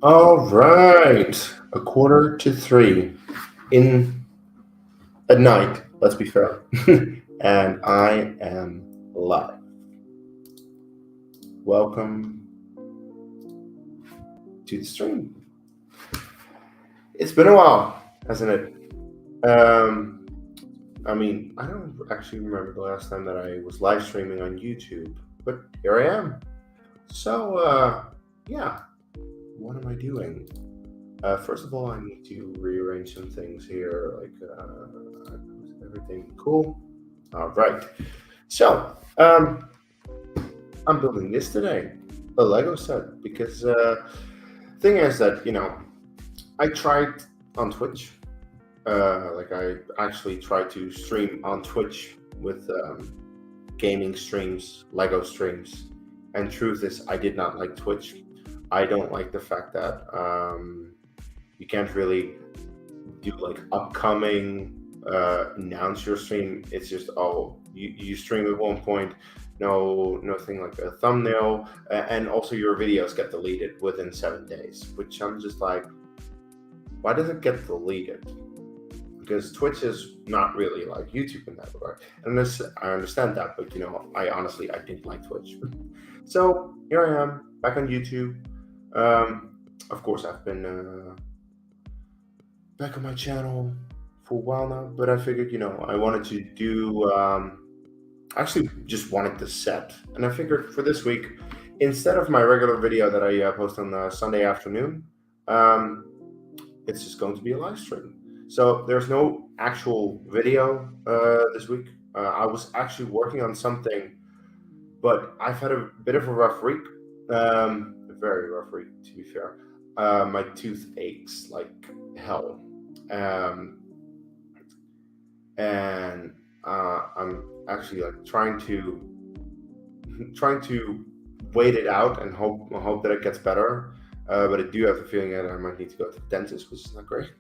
All right, a quarter to three in at night. Let's be fair, and I am live. Welcome to the stream. It's been a while, hasn't it? I mean, I don't actually remember the last time that I was live streaming on YouTube, but here I am. So, yeah, what am I doing? First of all, I need to rearrange some things here, everything cool. All right. So, I'm building this today, a Lego set, because thing is that I tried on Twitch. I actually tried to stream on Twitch with gaming streams, Lego streams, and truth is, I did not like Twitch. I don't like the fact that you can't really do like upcoming announce your stream. It's just you stream at one point, nothing like a thumbnail, and also your videos get deleted within 7 days, which I'm just like, why does it get deleted? Because Twitch is not really like YouTube in that regard, and I understand that, but I didn't like Twitch. So here I am back on YouTube. Of course, I've been back on my channel for a while now, but I figured, I wanted to do, actually just wanted to set. And I figured for this week, instead of my regular video that I post on Sunday afternoon, it's just going to be a live stream. So there's no actual video this week. I was actually working on something, but I've had a bit of a rough week. A very rough week, to be fair. My tooth aches like hell. And I'm actually like trying to wait it out and hope that it gets better. But I do have a feeling that I might need to go to the dentist, which is not great.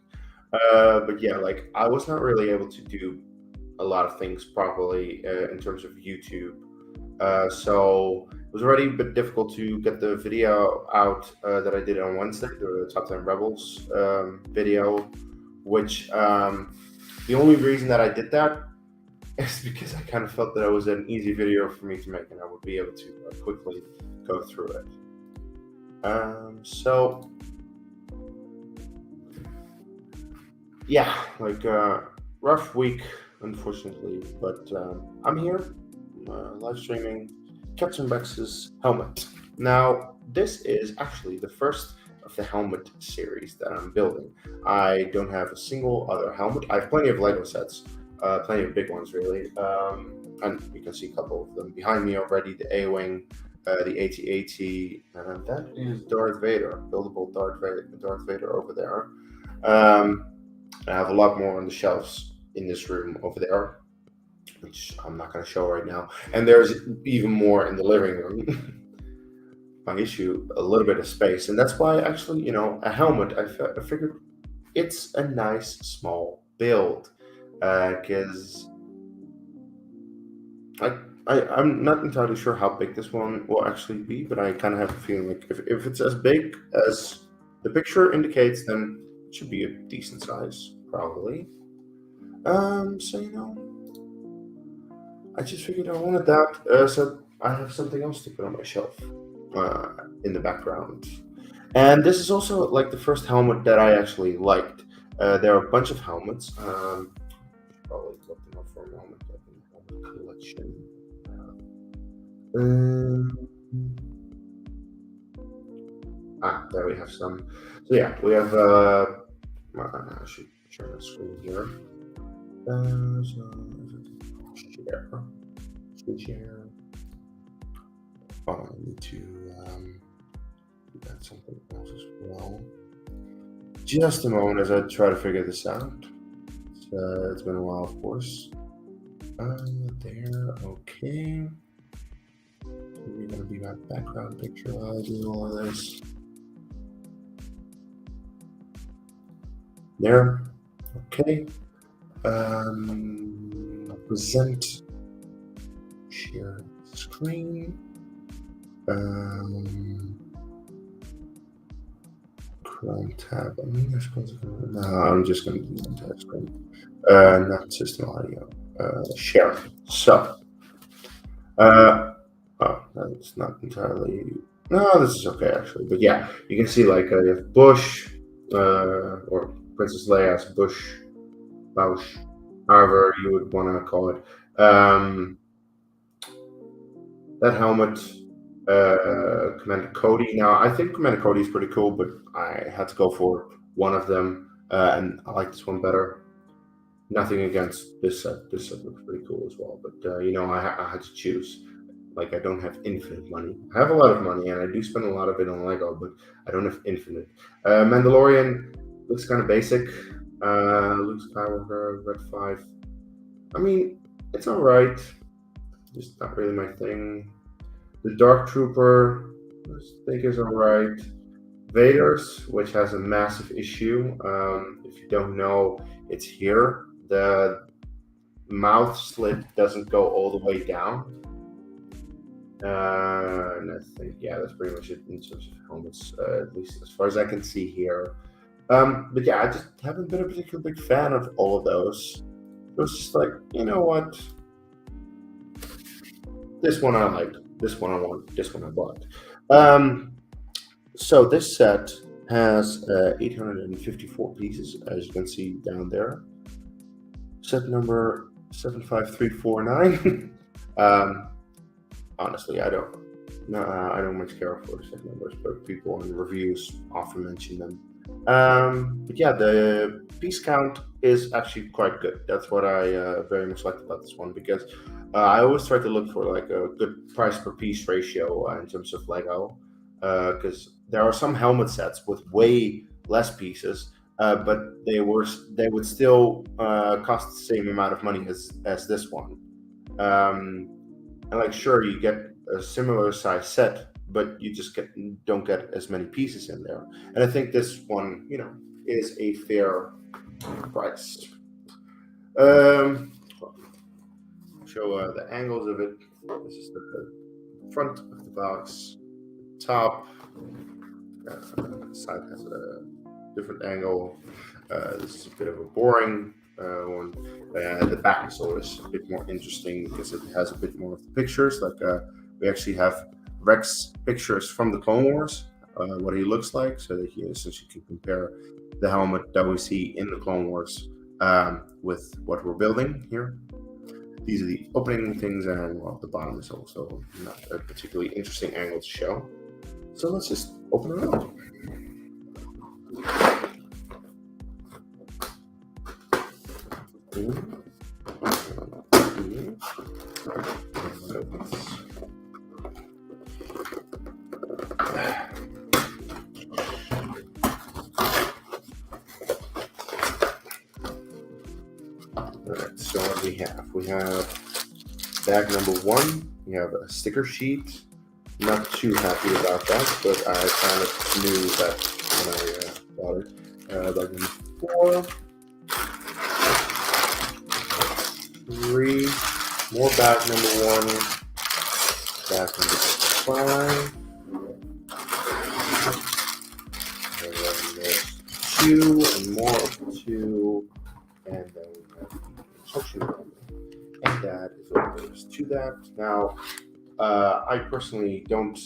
But yeah, like I was not really able to do a lot of things properly in terms of YouTube. So it was already a bit difficult to get the video out that I did on Wednesday, the Top 10 Rebels video, which the only reason that I did that is because I kind of felt that it was an easy video for me to make and I would be able to quickly go through it. So yeah, like rough week, unfortunately, but I'm here live streaming Captain Rex's helmet. Now, this is actually the first of the helmet series that I'm building. I don't have a single other helmet. I have plenty of Lego sets, plenty of big ones, really. And you can see a couple of them behind me already, the A-Wing, the AT-AT, and that is Darth Vader, buildable Darth Vader over there. I have a lot more on the shelves in this room over there, which I'm not going to show right now. And there's even more in the living room. I issue a little bit of space, and that's why actually, a helmet. I figured it's a nice small build, because I'm not entirely sure how big this one will actually be, but I kind of have a feeling like if it's as big as the picture indicates, then it should be a decent size, probably. So I just figured I wanted that, so I have something else to put on my shelf in the background. And this is also like the first helmet that I actually liked. There are a bunch of helmets. Probably look them up for a moment. Like in the helmet collection. There we have some. So yeah, we have. I should share the screen here. Share. Oh, I need to do that something else as well. Just a moment as I try to figure this out. It's been a while, of course. There, okay. We're gonna be my background picture while I do all of this. There, okay. Present, share screen. Chrome tab. I mean, I suppose no, I'm just going to do the entire screen. Not system audio. Share. So, oh, that's not entirely. No, this is okay actually. But yeah, you can see like you have Bush, or Princess Leia's Bush, Bausch, however you would want to call it. That helmet, Commander Cody. Now, I think Commander Cody is pretty cool, but I had to go for one of them, and I like this one better. Nothing against this set. This set looks pretty cool as well, but I had to choose. Like, I don't have infinite money. I have a lot of money, and I do spend a lot of it on Lego, but I don't have infinite. Mandalorian looks kind of basic. Luke Skywalker, Red 5. I mean, it's alright. Just not really my thing. The Dark Trooper, I think is alright. Vader's, which has a massive issue. If you don't know, it's here. The mouth slit doesn't go all the way down. And I think, yeah, that's pretty much it in terms of helmets, at least as far as I can see here. But yeah, I just haven't been a particularly big fan of all of those. It was just like, you know what? This one I like. This one I want. This one I bought. So this set has 854 pieces, as you can see down there. Set number 75349. Honestly, I don't much care for set numbers, but people in reviews often mention them. But yeah, the piece count is actually quite good. That's what I very much liked about this one, because I always try to look for like a good price per piece ratio in terms of Lego, because there are some helmet sets with way less pieces, but they would still cost the same amount of money as this one. And like, sure, you get a similar size set, but you just don't get as many pieces in there. And I think this one, is a fair price. Show the angles of it. This is the front of the box. Top side has a different angle. This is a bit of a boring one. The back is always a bit more interesting because it has a bit more of the pictures. Like we actually have Rex pictures from the Clone Wars, what he looks like, so that you essentially can compare the helmet that we see in the Clone Wars with what we're building here. These are the opening things, and well, the bottom is also not a particularly interesting angle to show. So let's just open it up. Alright, so what we have bag number 1. We have a sticker sheet. Not too happy about that, but I kind of knew that when I bought it. Bag number 4. 3. More bag number 1. Bag number 5. And then there's 2 and more of 2. And then we have the instruction manual. And that is all there is to that. Now, I personally don't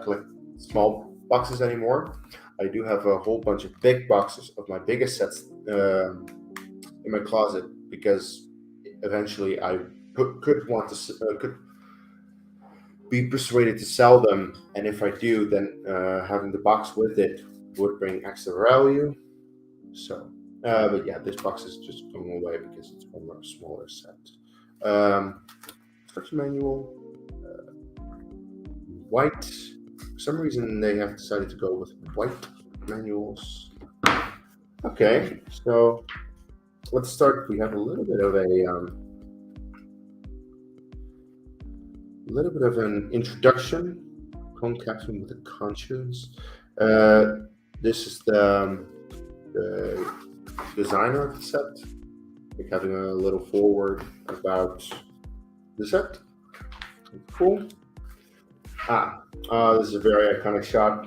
collect small boxes anymore. I do have a whole bunch of big boxes of my biggest sets in my closet, because eventually I could be persuaded to sell them, and if I do, then having the box with it would bring extra value. So, but yeah, this box is just going away because it's one more smaller set. Instruction manual. White. For some reason, they have decided to go with white manuals. Okay, so let's start. We have a little bit of an introduction. Clone capsule with a conscience. This is the designer of the set. Like having a little forward about the set. Cool. This is a very iconic shot.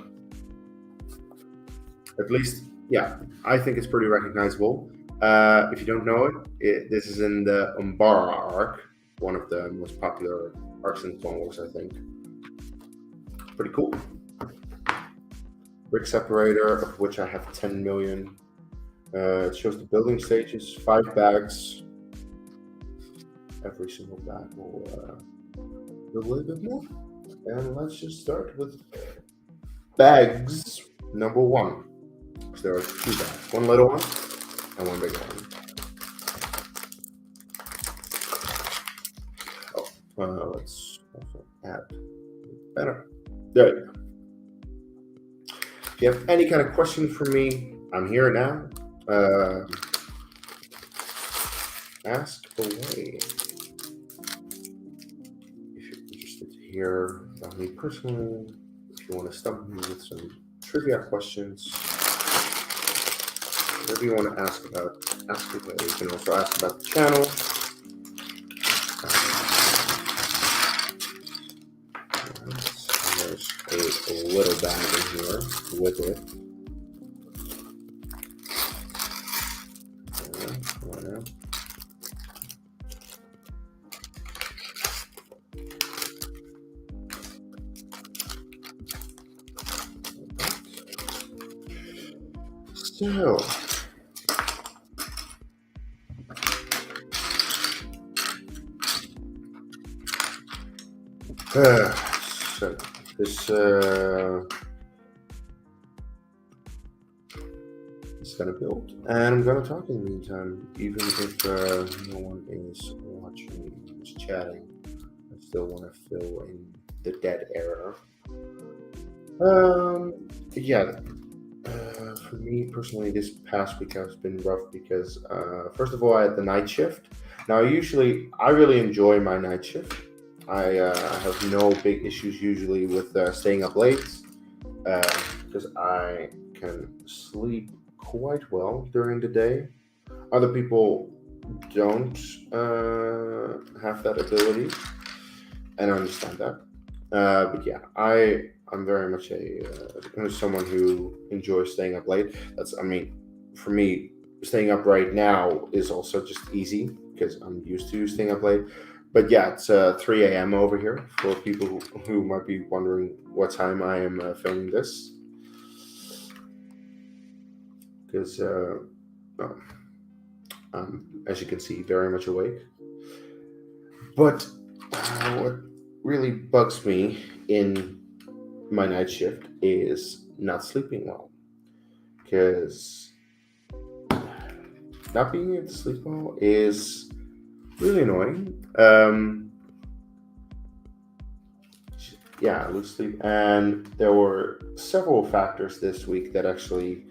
At least, yeah, I think it's pretty recognizable. If you don't know it, this is in the Umbara arc, one of the most popular arcs in Clone Wars, I think. Pretty cool. Brick separator, of which I have 10 million. It shows the building stages, 5 bags. Every single bag will do a little bit more. And let's just start with bags number 1. So there are 2 bags, one little one and one bigger one. Let's also add better. There you go. If you have any kind of question for me, I'm here now. Ask away. If you're interested to hear about me personally, if you want to stump me with some trivia questions, whatever you want to ask about, ask away. You can also ask about the channel. There's a little bag in here with it. So, this is gonna build, and I'm gonna talk in the meantime, even if no one is watching, just chatting. I still want to fill in the dead era. Yeah. For me personally, this past week has been rough because, first of all, I had the night shift. Now, I really enjoy my night shift. I have no big issues usually with staying up late because I can sleep quite well during the day. Other people don't have that ability, and I understand that. But yeah, I'm very much someone who enjoys staying up late. For me, staying up right now is also just easy because I'm used to staying up late. But yeah, it's 3 a.m. over here for people who might be wondering what time I am filming this. Because, as you can see, very much awake. But what really bugs me in my night shift is not sleeping well, because not being able to sleep well is really annoying. I lose sleep, and there were several factors this week that actually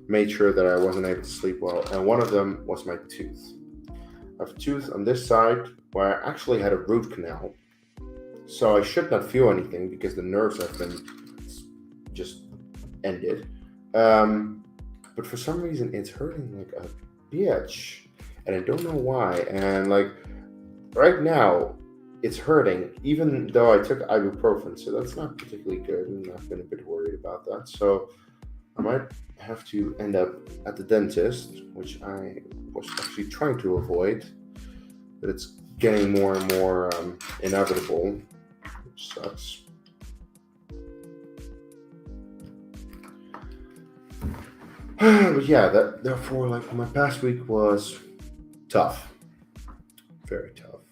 made sure that I wasn't able to sleep well, and one of them was my tooth. I have a tooth on this side where I actually had a root canal. So I should not feel anything because the nerves have been just ended. But for some reason, it's hurting like a bitch. And I don't know why. And like right now, it's hurting, even though I took ibuprofen. So that's not particularly good. And I've been a bit worried about that. So I might have to end up at the dentist, which I was actually trying to avoid. But it's getting more and more inevitable. Sucks. But yeah, therefore, like my past week was tough, very tough,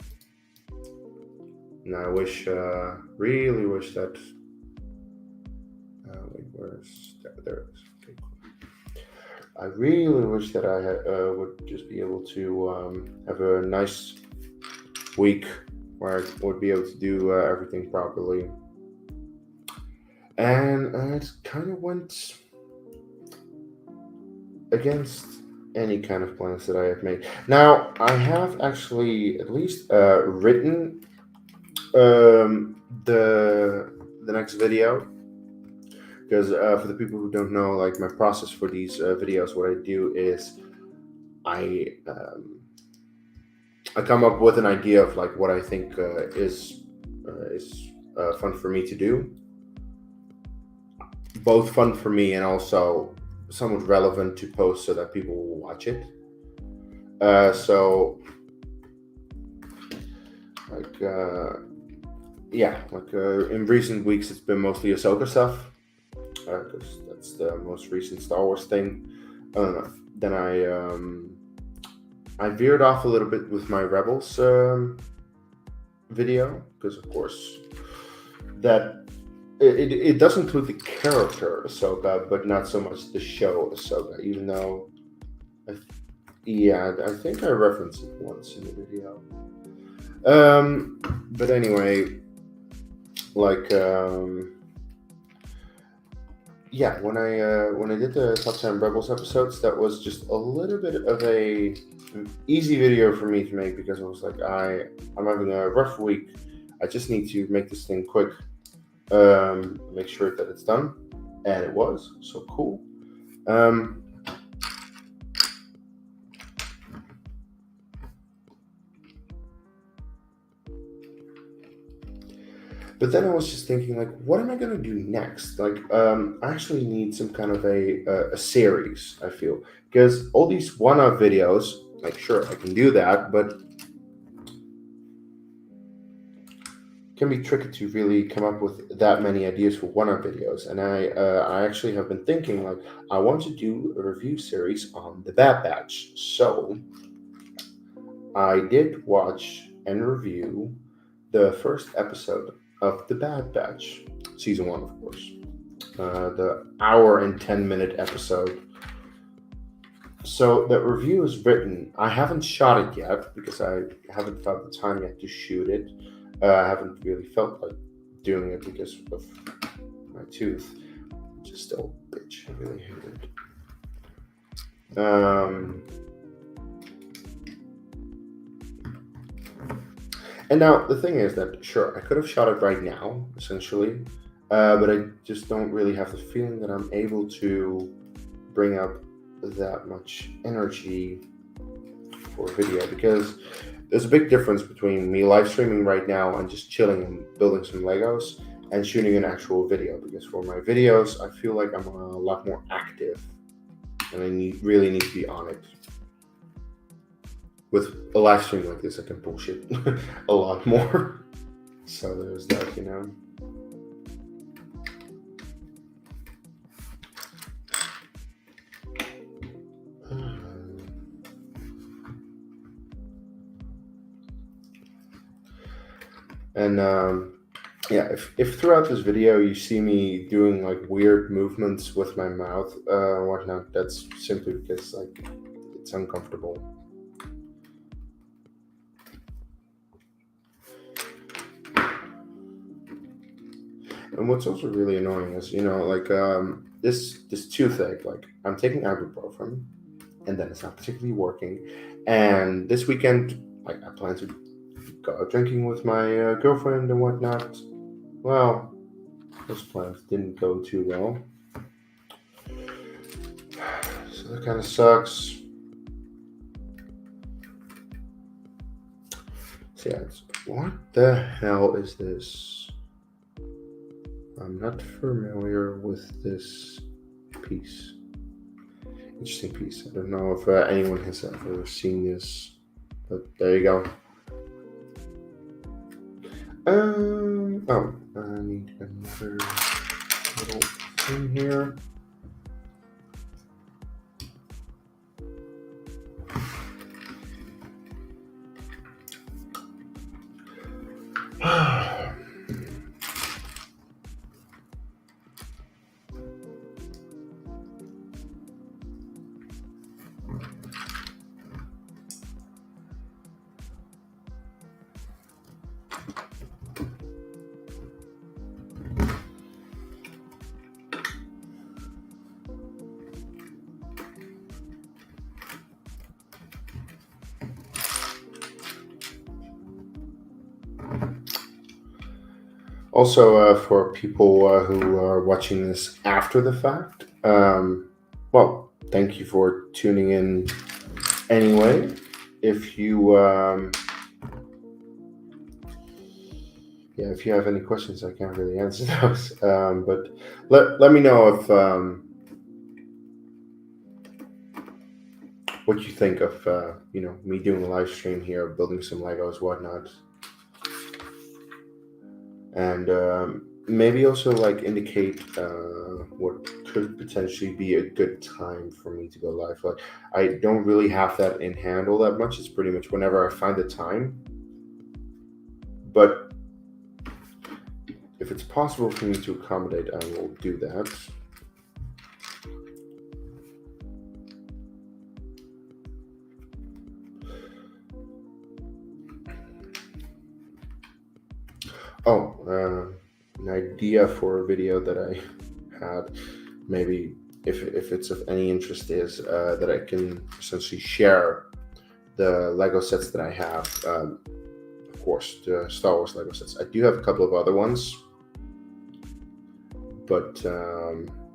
and I really wish that. Wait, where's there it is? Okay, cool. I really wish that I would just be able to have a nice week where I would be able to do everything properly. And it kind of went against any kind of plans that I have made. Now, I have actually at least written the next video, because for the people who don't know, like my process for these videos, what I do is I come up with an idea of like what I think is fun for me to do, both fun for me and also somewhat relevant to post so that people will watch it. So like in recent weeks it's been mostly Ahsoka stuff because that's the most recent Star Wars thing. Then I veered off a little bit with my Rebels video because of course that it does include the character Ahsoka, but not so much the show Ahsoka. Even though, I think I referenced it once in the video. But anyway, like when I did the top 10 Rebels episodes, that was just a little bit of an easy video for me to make because I was like, I'm having a rough week. I just need to make this thing quick. Make sure that it's done, and it was so cool. But then I was just thinking, like, what am I gonna do next? Like, I actually need some kind of a series. I feel because all these one-off videos, like, sure, I can do that, but can be tricky to really come up with that many ideas for one-off videos. And I actually have been thinking, like, I want to do a review series on The Bad Batch. So I did watch and review the first episode of The Bad Batch, season 1, of course, the hour and 10-minute episode. So the review is written. I haven't shot it yet because I haven't found the time yet to shoot it. I haven't really felt like doing it because of my tooth, which is still a bitch. I really hate it. And now the thing is that, sure, I could have shot it right now, essentially, but I just don't really have the feeling that I'm able to bring up that much energy for video because there's a big difference between me live streaming right now and just chilling and building some Legos and shooting an actual video, because for my videos, I feel like I'm a lot more active and I really need to be on it. With a live stream like this, I can bullshit a lot more. So there's that, you know. And if throughout this video you see me doing like weird movements with my mouth or whatnot, that's simply because like it's uncomfortable. And what's also really annoying is, you know, like this toothache, like I'm taking ibuprofen and then it's not particularly working. And this weekend, like I plan to go out drinking with my girlfriend and whatnot. Well, those plans didn't go too well. So that kind of sucks. So yeah, what the hell is this? I'm not familiar with this piece. Interesting piece. I don't know if anyone has ever seen this, but there you go. I need another little thing here. Also, for people who are watching this after the fact, well, thank you for tuning in anyway. If you, if you have any questions, I can't really answer those. But let me know what you think of me doing a live stream here, building some Legos, whatnot, and maybe also like indicate what could potentially be a good time for me to go live. Like I don't really have that in hand all that much. It's pretty much whenever I find the time. But if it's possible for me to accommodate, I will do that. Oh, an idea for a video that I had, maybe if it's of any interest, is that I can essentially share the Lego sets that I have. Of course, the Star Wars Lego sets. I do have a couple of other ones, but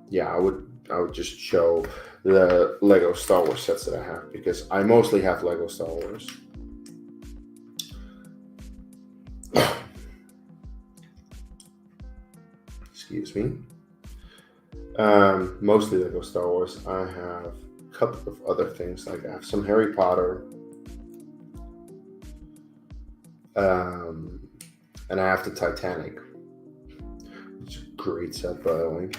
yeah, I would just show the Lego Star Wars sets that I have because I mostly have Lego Star Wars. Excuse me. Mostly Lego Star Wars. I have a couple of other things, like I have some Harry Potter, and I have the Titanic, which is a great set, by the way.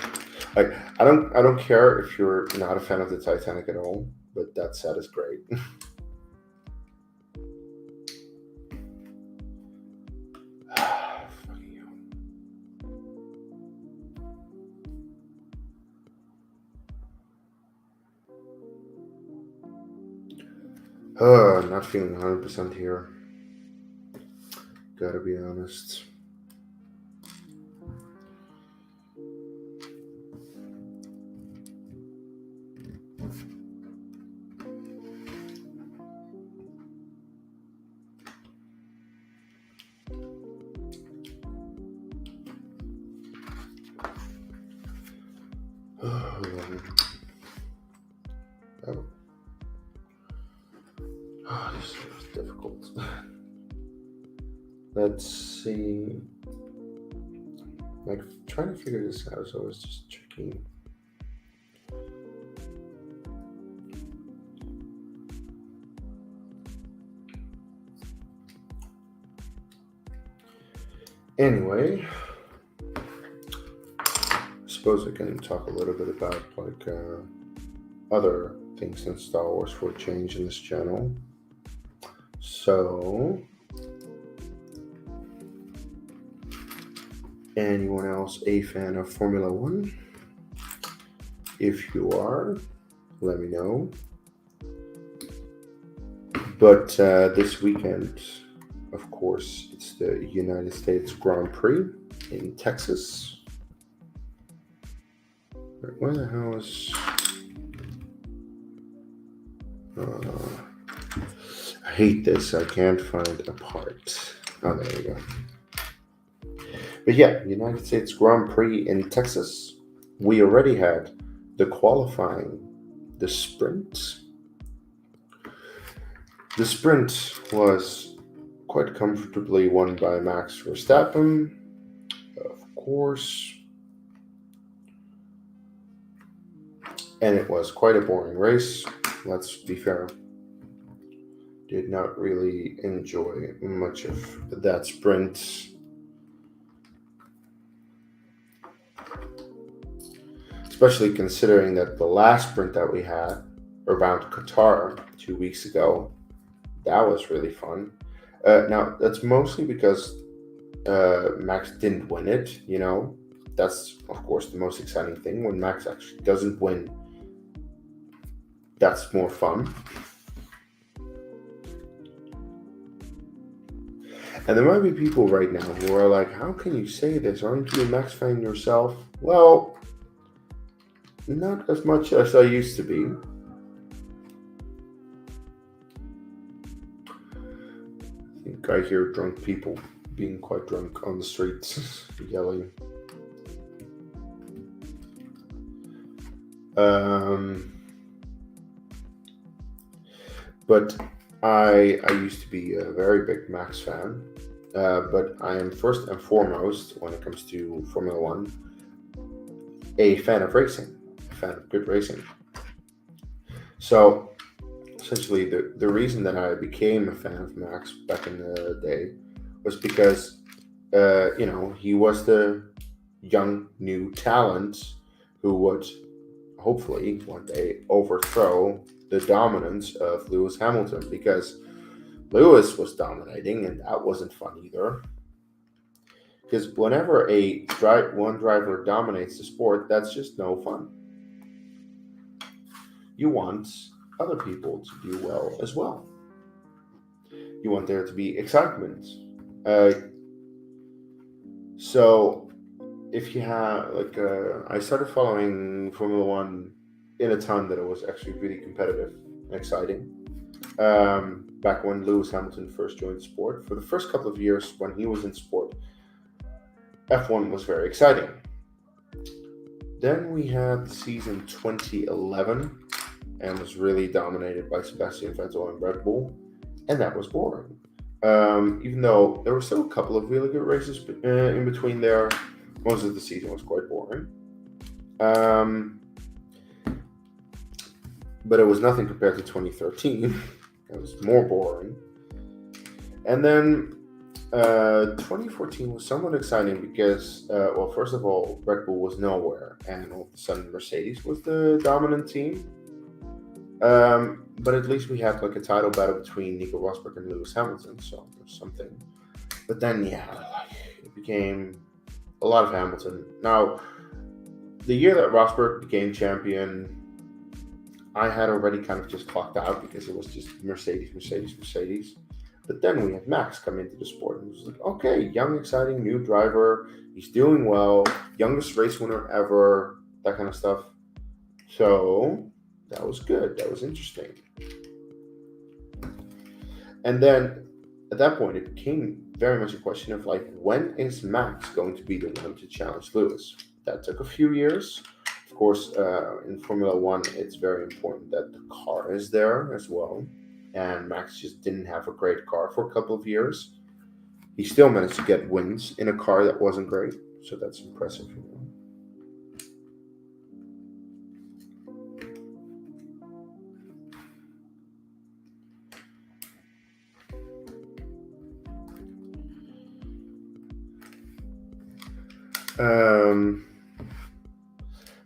Like I don't care if you're not a fan of the Titanic at all, but that set is great. Not feeling 100% here. Gotta be honest. This is difficult. Let's see. Like trying to figure this out is always just tricky. Anyway, I suppose I can talk a little bit about like other things in Star Wars for a change in this channel. So, anyone else a fan of Formula One? If you are, let me know. But this weekend, of course, it's the United States Grand Prix in Texas. Where the hell is... I hate this. I can't find a part. Oh, there you go. But yeah, United States Grand Prix in Texas. We already had the qualifying, the sprint. The sprint was quite comfortably won by Max Verstappen, of course. And it was quite a boring race, let's be fair. Did not really enjoy much of that sprint. Especially considering that the last sprint that we had around Qatar 2 weeks ago, that was really fun. Now, that's mostly because Max didn't win it, That's, of course, the most exciting thing. When Max actually doesn't win, that's more fun. And there might be people right now who are like, how can you say this? Aren't you a Max fan yourself? Well, not as much as I used to be. I think I hear drunk people being quite drunk on the streets, yelling. But I used to be a very big Max fan, but I am first and foremost, when it comes to Formula One, a fan of racing, a fan of good racing. So essentially the reason that I became a fan of Max back in the day was because he was the young new talent who would hopefully one day overthrow the dominance of Lewis Hamilton, because Lewis was dominating and that wasn't fun either. Because whenever one driver dominates the sport, that's just no fun. You want other people to do well as well. You want there to be excitement. Uh, so if you have I started following Formula One in a time that it was actually really competitive and exciting. Back when Lewis Hamilton first joined the sport, for the first couple of years when he was in sport, F1 was very exciting. Then we had season 2011 and was really dominated by Sebastian Vettel and Red Bull, and that was boring. Even though there were still a couple of really good races in between there, most of the season was quite boring. But it was nothing compared to 2013. It was more boring. And then 2014 was somewhat exciting because, first of all, Red Bull was nowhere, and all of a sudden Mercedes was the dominant team. But at least we had a title battle between Nico Rosberg and Lewis Hamilton, so there's something. But then, it became a lot of Hamilton. Now, the year that Rosberg became champion, I had already kind of just clocked out because it was just Mercedes. But then we had Max come into the sport, and it was like, okay, young, exciting, new driver. He's doing well, youngest race winner ever, that kind of stuff. So that was good. That was interesting. And then at that point, it became very much a question of when is Max going to be the one to challenge Lewis? That took a few years. Of course, in Formula One, it's very important that the car is there as well. And Max just didn't have a great car for a couple of years. He still managed to get wins in a car that wasn't great, so that's impressive.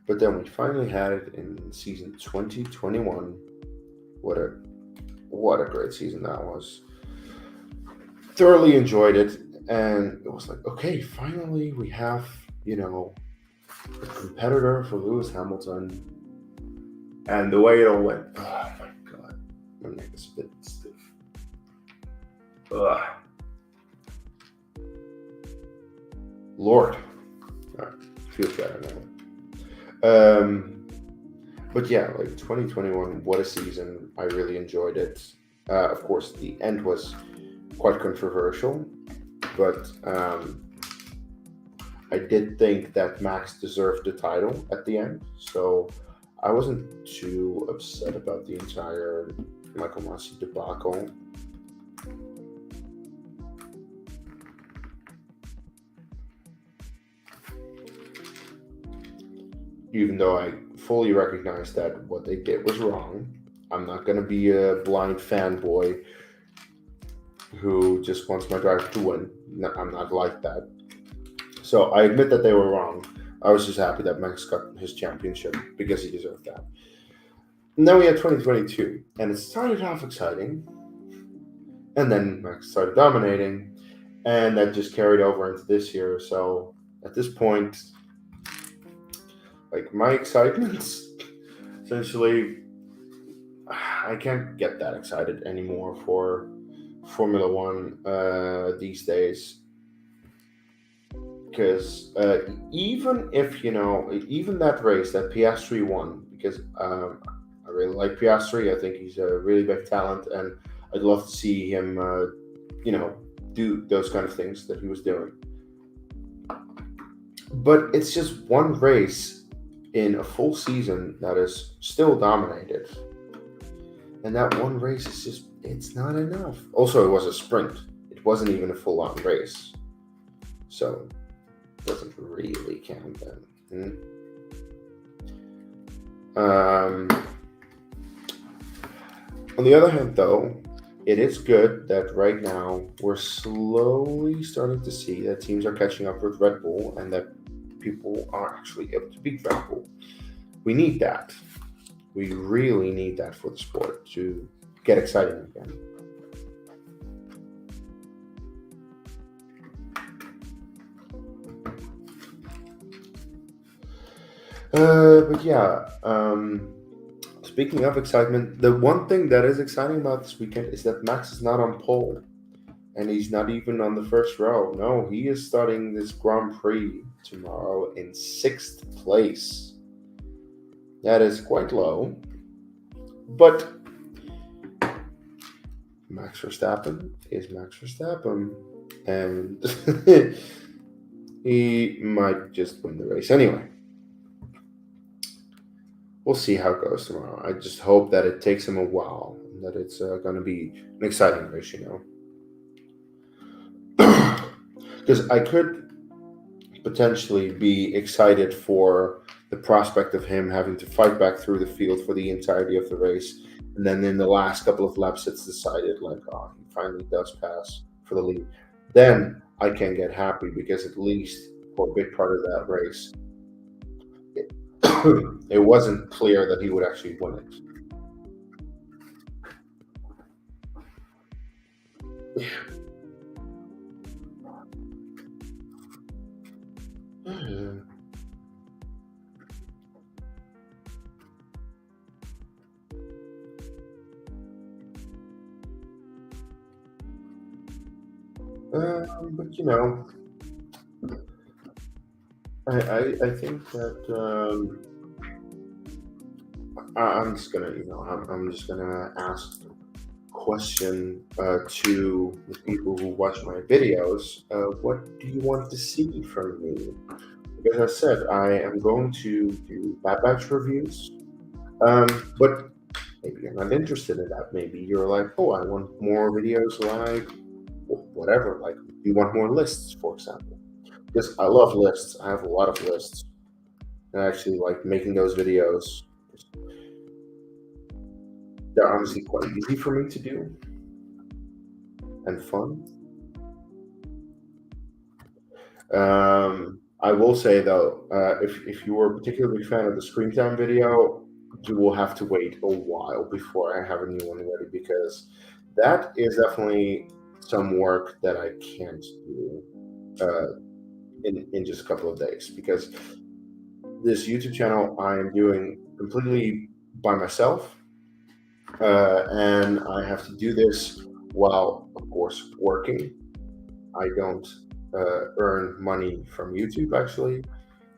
But then we finally had it in season 2021. What a great season that was. Thoroughly enjoyed it, and it was like, okay, finally we have, a competitor for Lewis Hamilton. And the way it all went, oh my god, my neck is a bit stiff. Ugh. Lord. Alright, feels better now. But yeah, 2021, what a season. I really enjoyed it. Of course, the end was quite controversial, but I did think that Max deserved the title at the end, so I wasn't too upset about the entire Michael Masi debacle. Even though I fully recognize that what they did was wrong, I'm not going to be a blind fanboy who just wants my driver to win. No, I'm not like that. So I admit that they were wrong. I was just happy that Max got his championship because he deserved that. And then we had 2022, and it started off exciting, and then Max started dominating, and that just carried over into this year. So at this point, my excitement, essentially, I can't get that excited anymore for Formula One these days. Because even that race that Piastri won, because I really like Piastri. I think he's a really big talent, and I'd love to see him, do those kind of things that he was doing. But it's just one race in a full season that is still dominated. And that one race is just, it's not enough. Also, it was a sprint. It wasn't even a full-on race. So, it doesn't really count then. On the other hand, though, it is good that right now we're slowly starting to see that teams are catching up with Red Bull and that people are actually able to beat Red Bull. We need that. We really need that for the sport to get exciting again. But yeah, speaking of excitement, the one thing that is exciting about this weekend is that Max is not on pole and he's not even on the first row. No, he is starting this Grand Prix tomorrow in sixth place. That is quite low, but Max Verstappen is Max Verstappen, and he might just win the race anyway. We'll see how it goes tomorrow. I just hope that it takes him a while, and that it's going to be an exciting race, Because I could potentially be excited for the prospect of him having to fight back through the field for the entirety of the race. And then in the last couple of laps, it's decided, like, oh, he finally does pass for the lead. Then I can get happy because at least for a big part of that race, it wasn't clear that he would actually win it. But I think that I'm just gonna, I'm just gonna ask question to the people who watch my videos. What do you want to see from me? Because I said I am going to do Bad Batch reviews, but maybe you're not interested in that. Maybe you're like, oh, I want more videos like whatever. Like, you want more lists, for example. Because I love lists. I have a lot of lists. And I actually like making those videos. They're honestly quite easy for me to do and fun. I will say though, if you were a particularly fan of the Screen Time video, you will have to wait a while before I have a new one ready because that is definitely some work that I can't do in just a couple of days because this YouTube channel I am doing completely by myself, and I have to do this while, of course, working. I don't earn money from YouTube actually.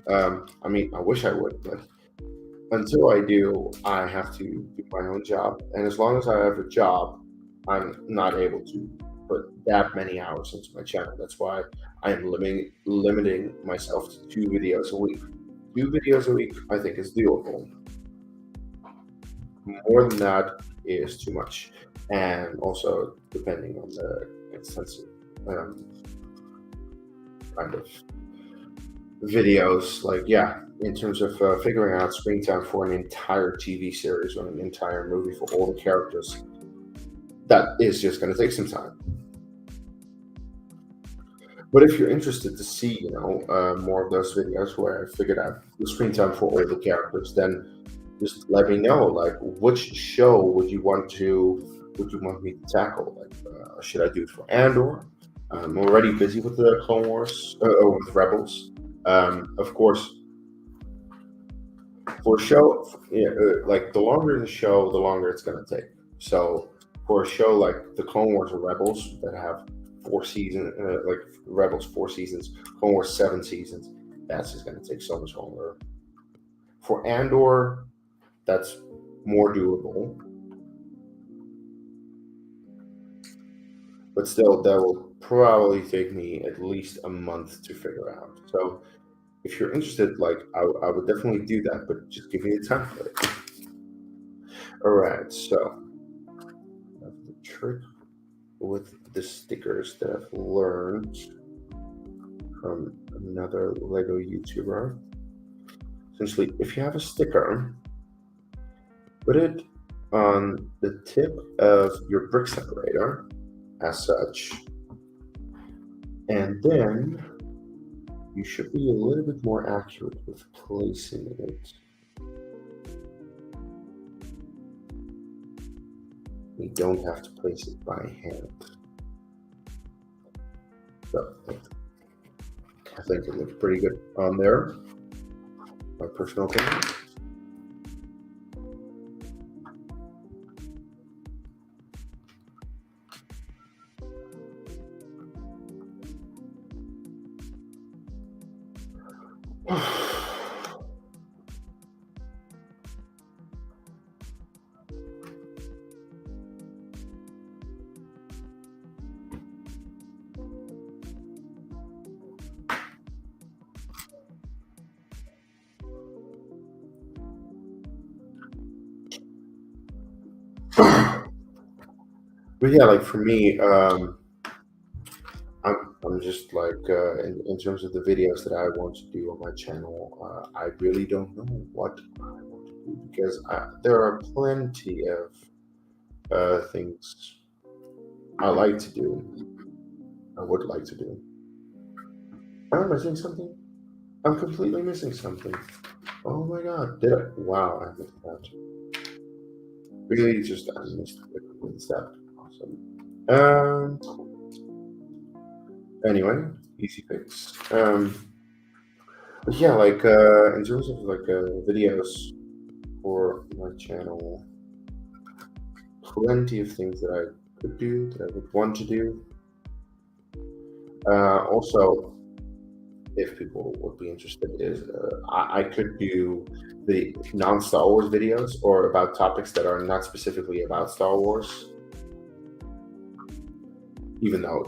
I mean, I wish I would, but until I do, I have to do my own job. And as long as I have a job, I'm not able to put that many hours into my channel. That's why I am limiting myself to 2 videos a week. 2 videos a week, I think, is doable. More than that is too much, and also depending on the extensive kind of videos, like in terms of figuring out screen time for an entire TV series or an entire movie for all the characters, that is just going to take some time. But if you're interested to see, more of those videos where I figured out the screen time for all the characters, then just let me know. Like, which show would you want me to tackle? Like, should I do it for Andor? I'm already busy with the Clone Wars, or with Rebels. Of course, for a show, like the longer the show, the longer it's going to take. So for a show like the Clone Wars or Rebels that have 4 seasons, like Rebels 4 seasons, Clone Wars 7 seasons, that's just going to take so much longer. For Andor, that's more doable, but still, that will probably take me at least a month to figure out. So if you're interested, like I would definitely do that, but just give me the time for it. All right, so that's the trick with the stickers that I've learned from another Lego YouTuber. Essentially, if you have a sticker, put it on the tip of your brick separator as such, and then you should be a little bit more accurate with placing it. You don't have to place it by hand. So I think it looks pretty good on there, my personal opinion. But yeah, like for me, I'm just like in terms of the videos that I want to do on my channel, I really don't know what I want to do because there are plenty of things I like to do. I would like to do. Am I missing something? I'm completely missing something. Oh my god! Did I? Wow! I missed that. Really, just I missed a complete step. Awesome. Anyway, easy fix. But yeah, like in terms of like videos for my channel, plenty of things that I could do, that I would want to do. Also, if people would be interested, is I could do the non-Star Wars videos or about topics that are not specifically about Star Wars. Even though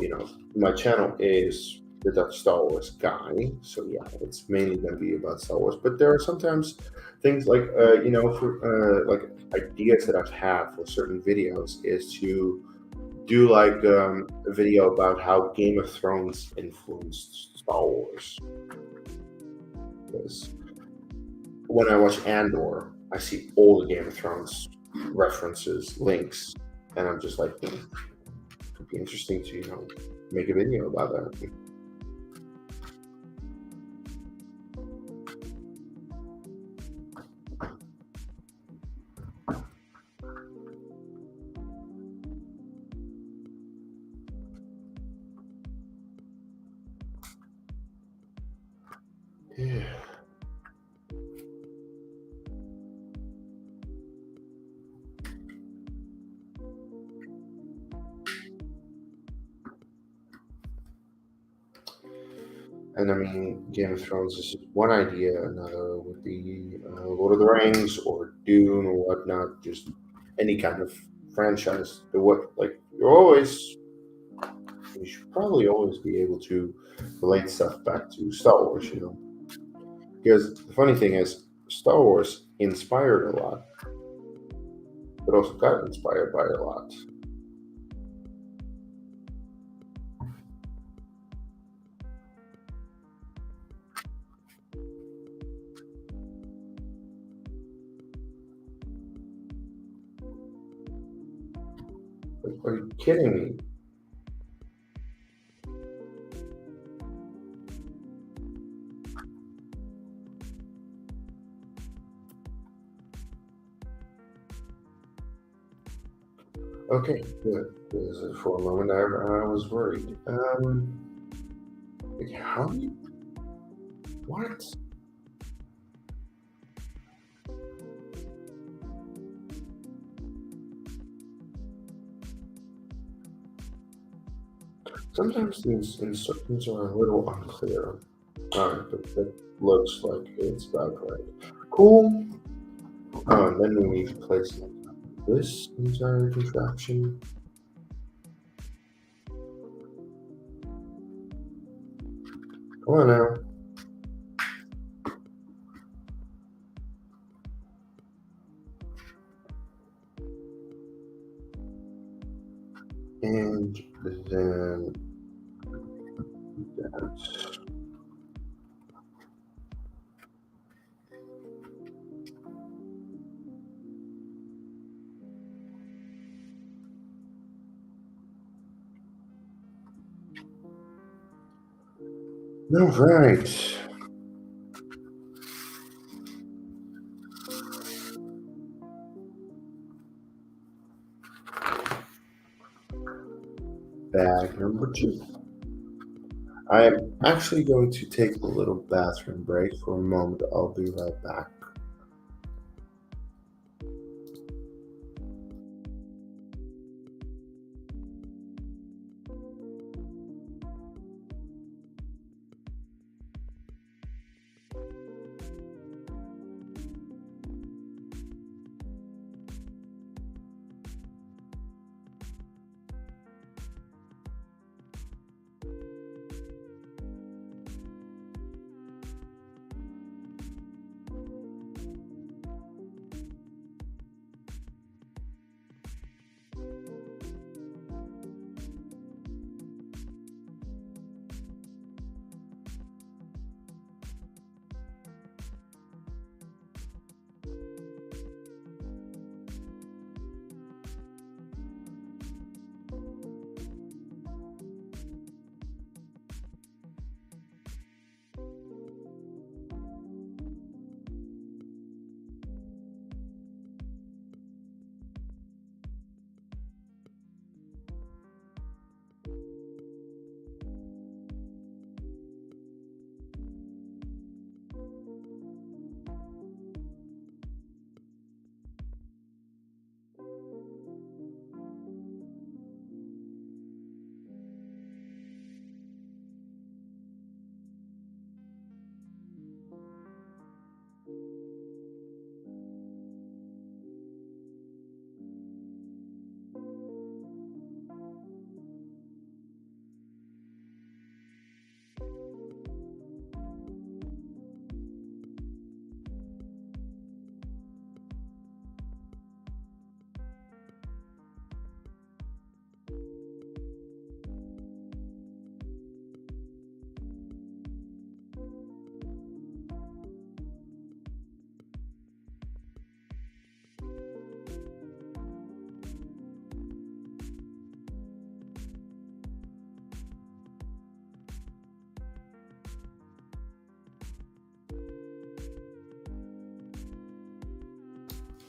my channel is the Dutch Star Wars guy, so yeah, it's mainly going to be about Star Wars. But there are sometimes things like for like ideas that I've had for certain videos is to do like a video about how Game of Thrones influenced Star Wars. Because when I watch Andor, I see all the Game of Thrones references, links, and I'm just like, it could be interesting to make a video about that. Yeah. And I mean, Game of Thrones is just one idea. Another would be Lord of the Rings or Dune or whatnot. Just any kind of franchise. You should probably always be able to relate stuff back to Star Wars. Because the funny thing is, Star Wars inspired a lot, but also got inspired by a lot. Like, are you kidding me? Okay, good. Because for a moment I was worried. Like, how do you? What? Sometimes these instructions are a little unclear. Alright, but that looks like it's about right. Cool. And then we need to place this entire contraption. Come on now. And then that. All right. Bag number two. I am actually going to take a little bathroom break for a moment. I'll be right back.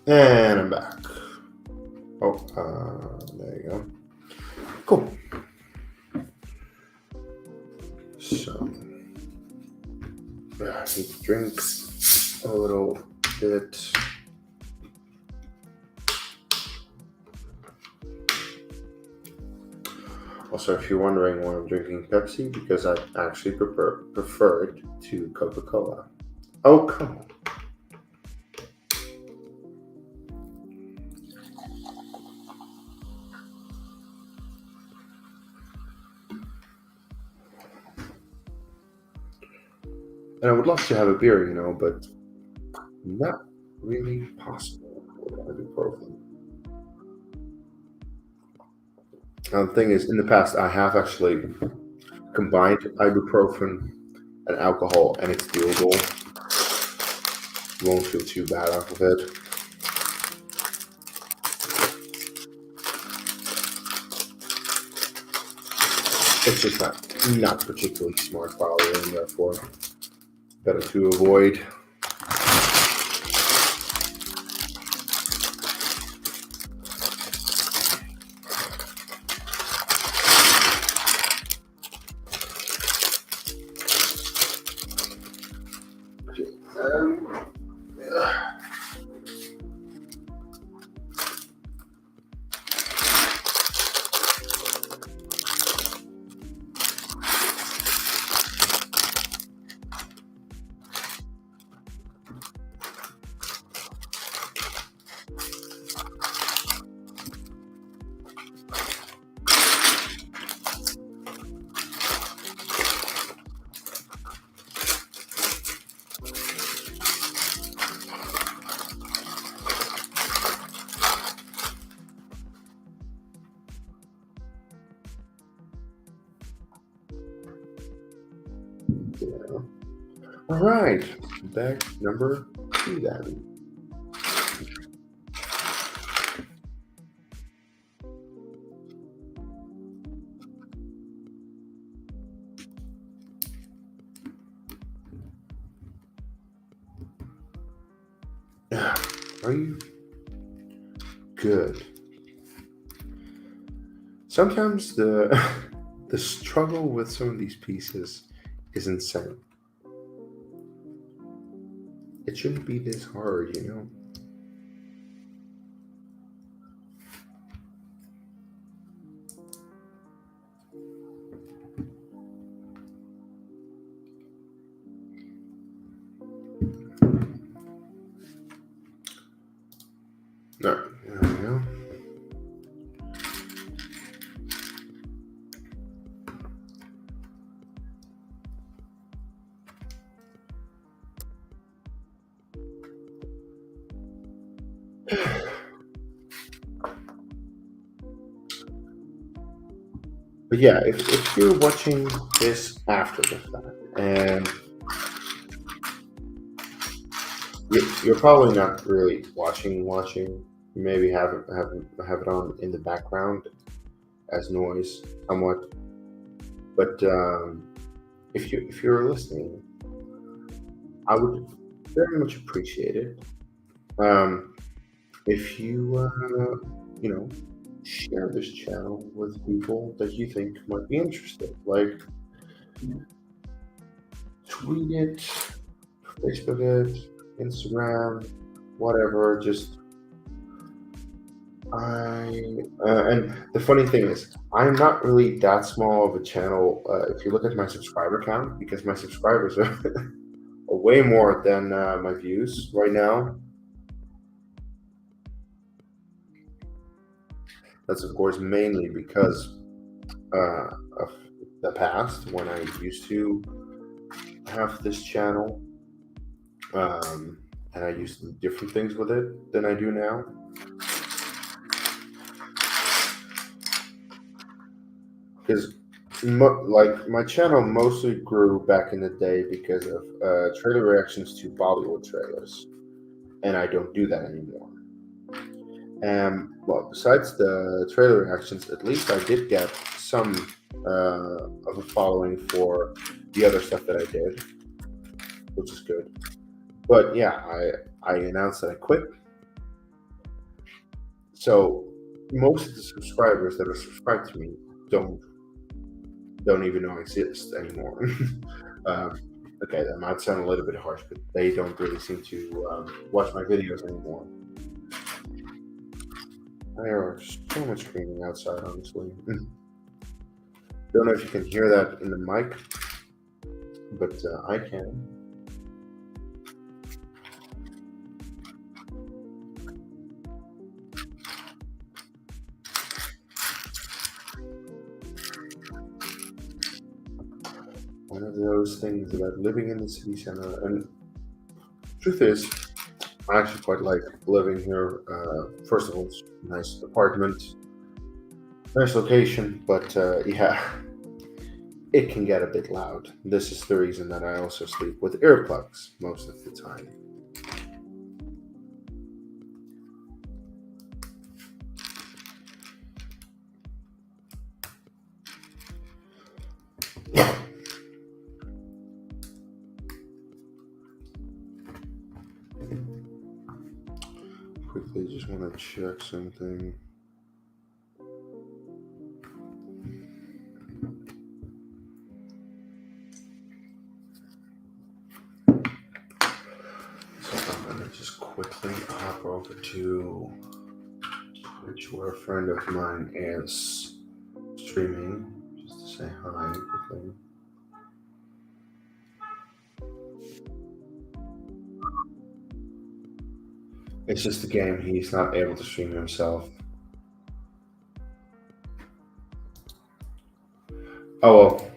And I'm back. Oh, there you go. Cool. So, I need drinks a little bit. Also, if you're wondering why I'm drinking Pepsi, because I actually prefer it to Coca-Cola. Oh, come on. And I would love to have a beer, but not really possible with ibuprofen. Now, the thing is, in the past, I have actually combined ibuprofen and alcohol, and it's doable. You won't feel too bad off of it. It's just not particularly smart following, and therefore better to avoid. Yeah. All right, bag number two then. Are you good? Sometimes the the struggle with some of these pieces is insane. It shouldn't be this hard, you know? No, you know? But yeah, if you're watching this after the fact, and you're probably not really watching, maybe have it on in the background as noise somewhat. But if you're listening, I would very much appreciate it. Um, if you you know share this channel with people that you think might be interested, like tweet it, Facebook it, Instagram, whatever. Just and the funny thing is, I'm not really that small of a channel. If you look at my subscriber count, because my subscribers are, are way more than my views right now. That's of course mainly because of the past when I used to have this channel, and I used to do different things with it than I do now. Because like my channel mostly grew back in the day because of trailer reactions to Bollywood trailers, and I don't do that anymore. And well, besides the trailer reactions, at least I did get some of a following for the other stuff that I did, which is good. But yeah, I announced that I quit. So most of the subscribers that are subscribed to me don't even know I exist anymore. um, okay, that might sound a little bit harsh, but they don't really seem to watch my videos anymore. There are so much screaming outside, honestly. Don't know if you can hear that in the mic, but I can. One of those things about living in the city center, and truth is, I actually quite like living here. First of all, it's a nice apartment, nice location, but yeah, it can get a bit loud. This is the reason that I also sleep with earplugs most of the time. Quickly, just want to check something. So I'm gonna just quickly hop over to Twitch, where a friend of mine is streaming, just to say hi quickly. It's just a game. He's not able to stream himself. Oh well.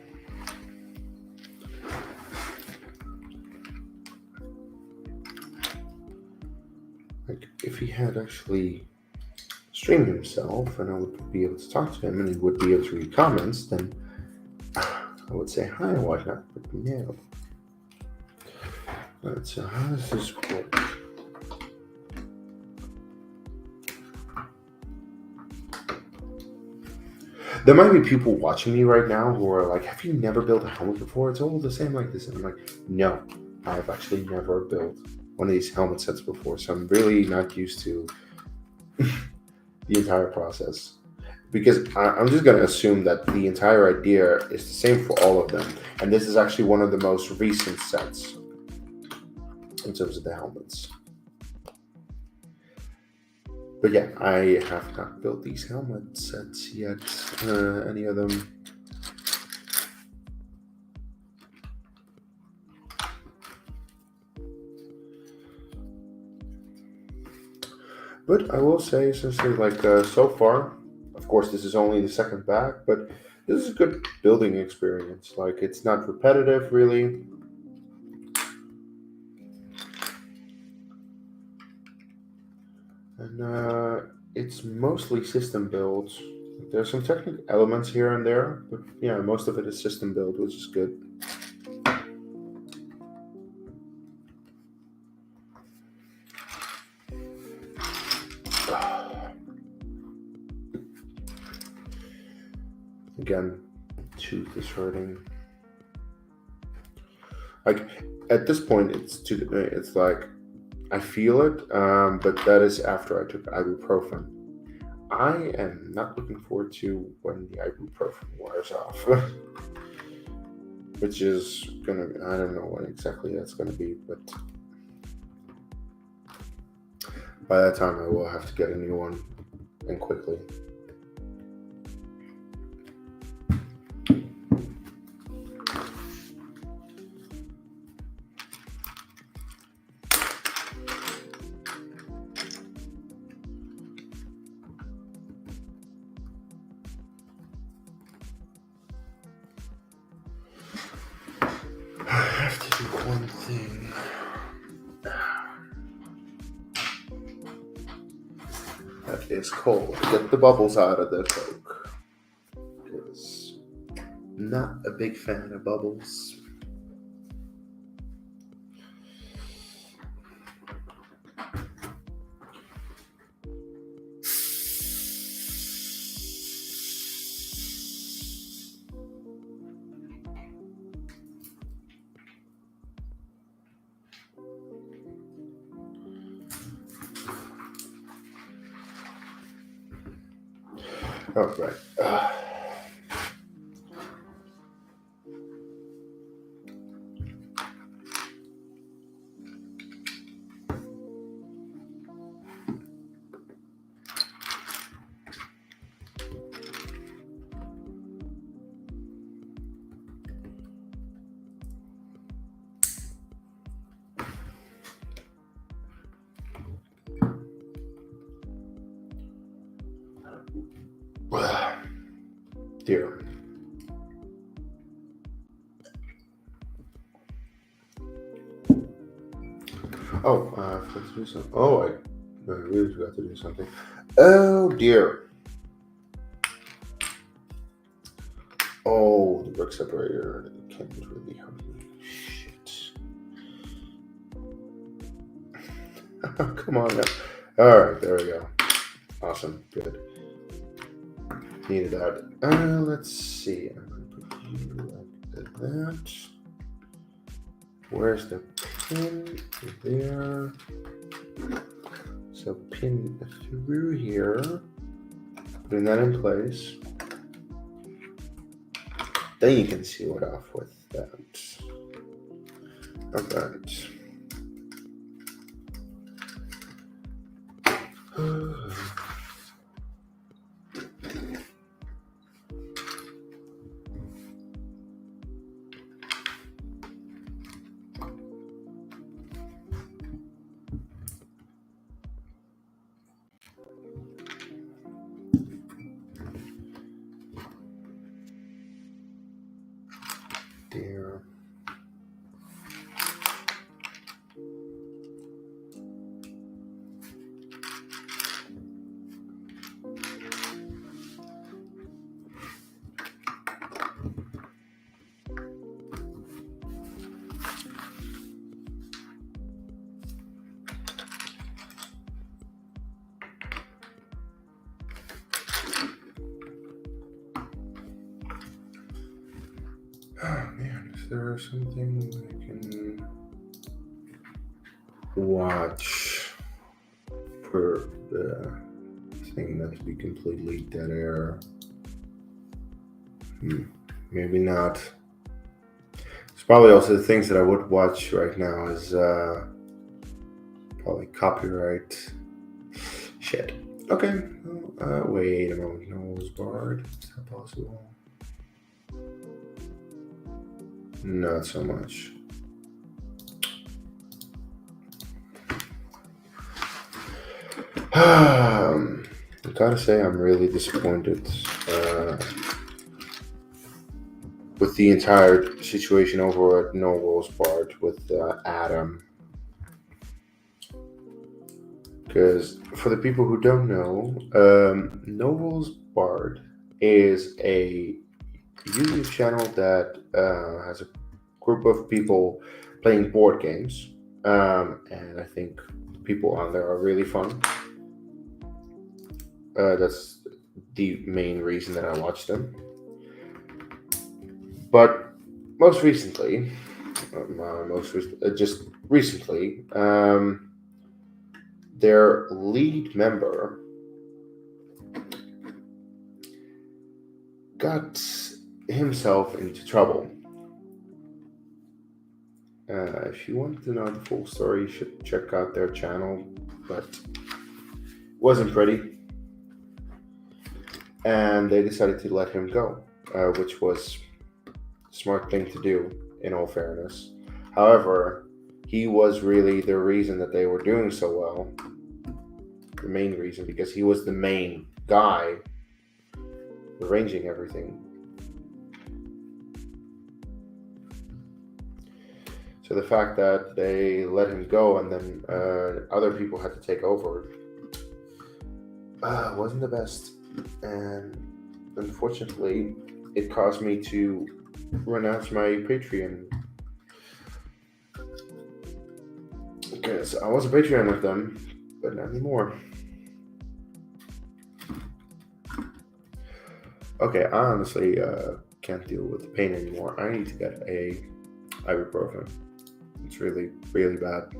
Like if he had actually streamed himself, and I would be able to talk to him, and he would be able to read comments, then I would say hi and whatnot. But no. Alright, so how does this work? There might be people watching me right now who are like, have you never built a helmet before? It's all the same like this. And I'm like, no, I've actually never built one of these helmet sets before, so I'm really not used to the entire process. Because I'm just going to assume that the entire idea is the same for all of them, and this is actually one of the most recent sets in terms of the helmets. But yeah, I have not built these helmet sets yet, any of them. But I will say, essentially, like so far, of course, this is only the second bag, but this is a good building experience. Like, it's not repetitive, really. And it's mostly system build. There's some technical elements here and there, but yeah, most of it is system build, which is good. Again, tooth is hurting. Like at this point, it's like I feel it, but that is after I took ibuprofen. I am not looking forward to when the ibuprofen wears off, which is I don't know when exactly that's gonna be, but by that time I will have to get a new one, and quickly. I have to do one thing. That is cold. Get the bubbles out of the Coke. Because I'm not a big fan of bubbles. Oh, right. Dear. Oh, I forgot to do something. Oh, I really forgot to do something. Oh, dear. Oh, the brick separator can't really help me. Shit. Come on now. Alright, there we go. Awesome. Good. Needed that. Let's see. I'm going to put you like that. Where's the pin? There. So pin through here. Putting that in place. Then you can seal it off with that. Alright. There. Oh man, is there something I can... watch per thing that to be completely dead air. Maybe not. It's probably also the things that I would watch right now is probably copyright shit. Okay. Wait a moment. Noel's Bard. Is that possible? Not so much. I gotta say, I'm really disappointed with the entire situation over at Noel's Bard with Adam. Because for the people who don't know, Novel's Bard is a YouTube channel that has a group of people playing board games, and I think people on there are really fun. That's the main reason that I watch them. But most recently, just recently, their lead member got himself into trouble. If you want to know the full story, you should check out their channel, but it wasn't pretty. And they decided to let him go, which was a smart thing to do, in all fairness. However, he was really the reason that they were doing so well. The main reason, because he was the main guy arranging everything. So the fact that they let him go and then other people had to take over wasn't the best. And unfortunately, it caused me to renounce my Patreon. Because I was a Patreon of them, but not anymore. Okay, I honestly can't deal with the pain anymore. I need to get a ibuprofen. It's really, really bad.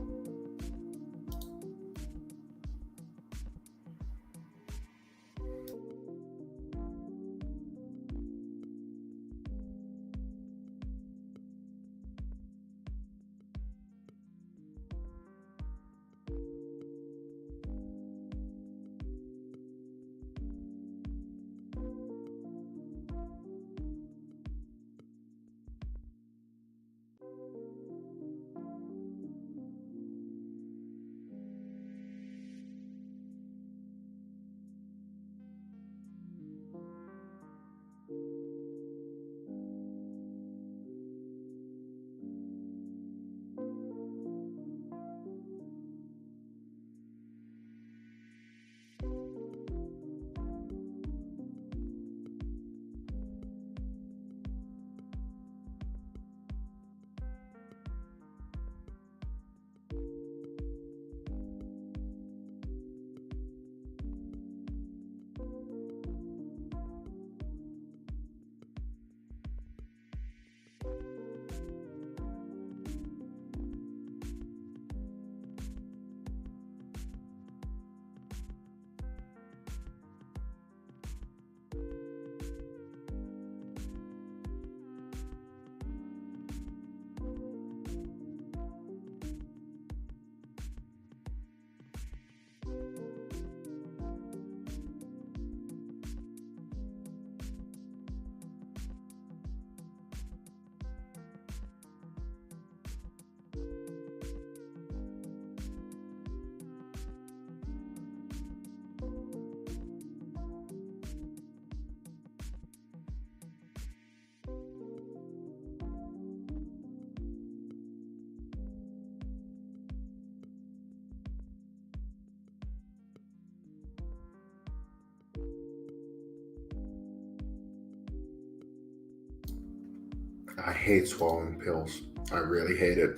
I hate swallowing pills. I really hate it.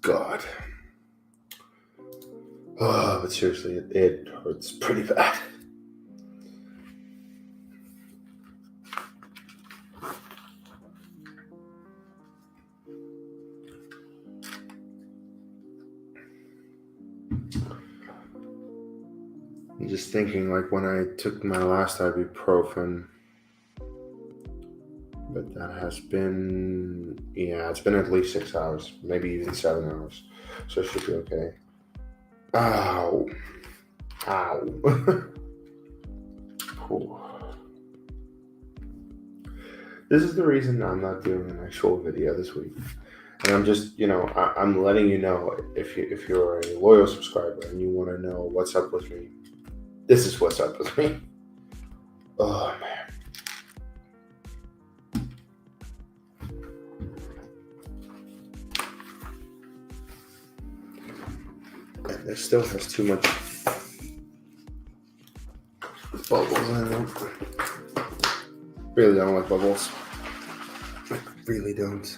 God. Oh, but seriously, it hurts pretty bad. I'm just thinking, like when I took my last ibuprofen, but that has been, yeah, it's been at least 6 hours, maybe even 7 hours. So it should be okay. Ow. Ow. Cool. This is the reason I'm not doing an actual video this week. And I'm just, I'm letting you know if you're a loyal subscriber and you want to know what's up with me. This is what's up with me. Oh man. And this still has too much bubbles in it. Really don't like bubbles. I really don't.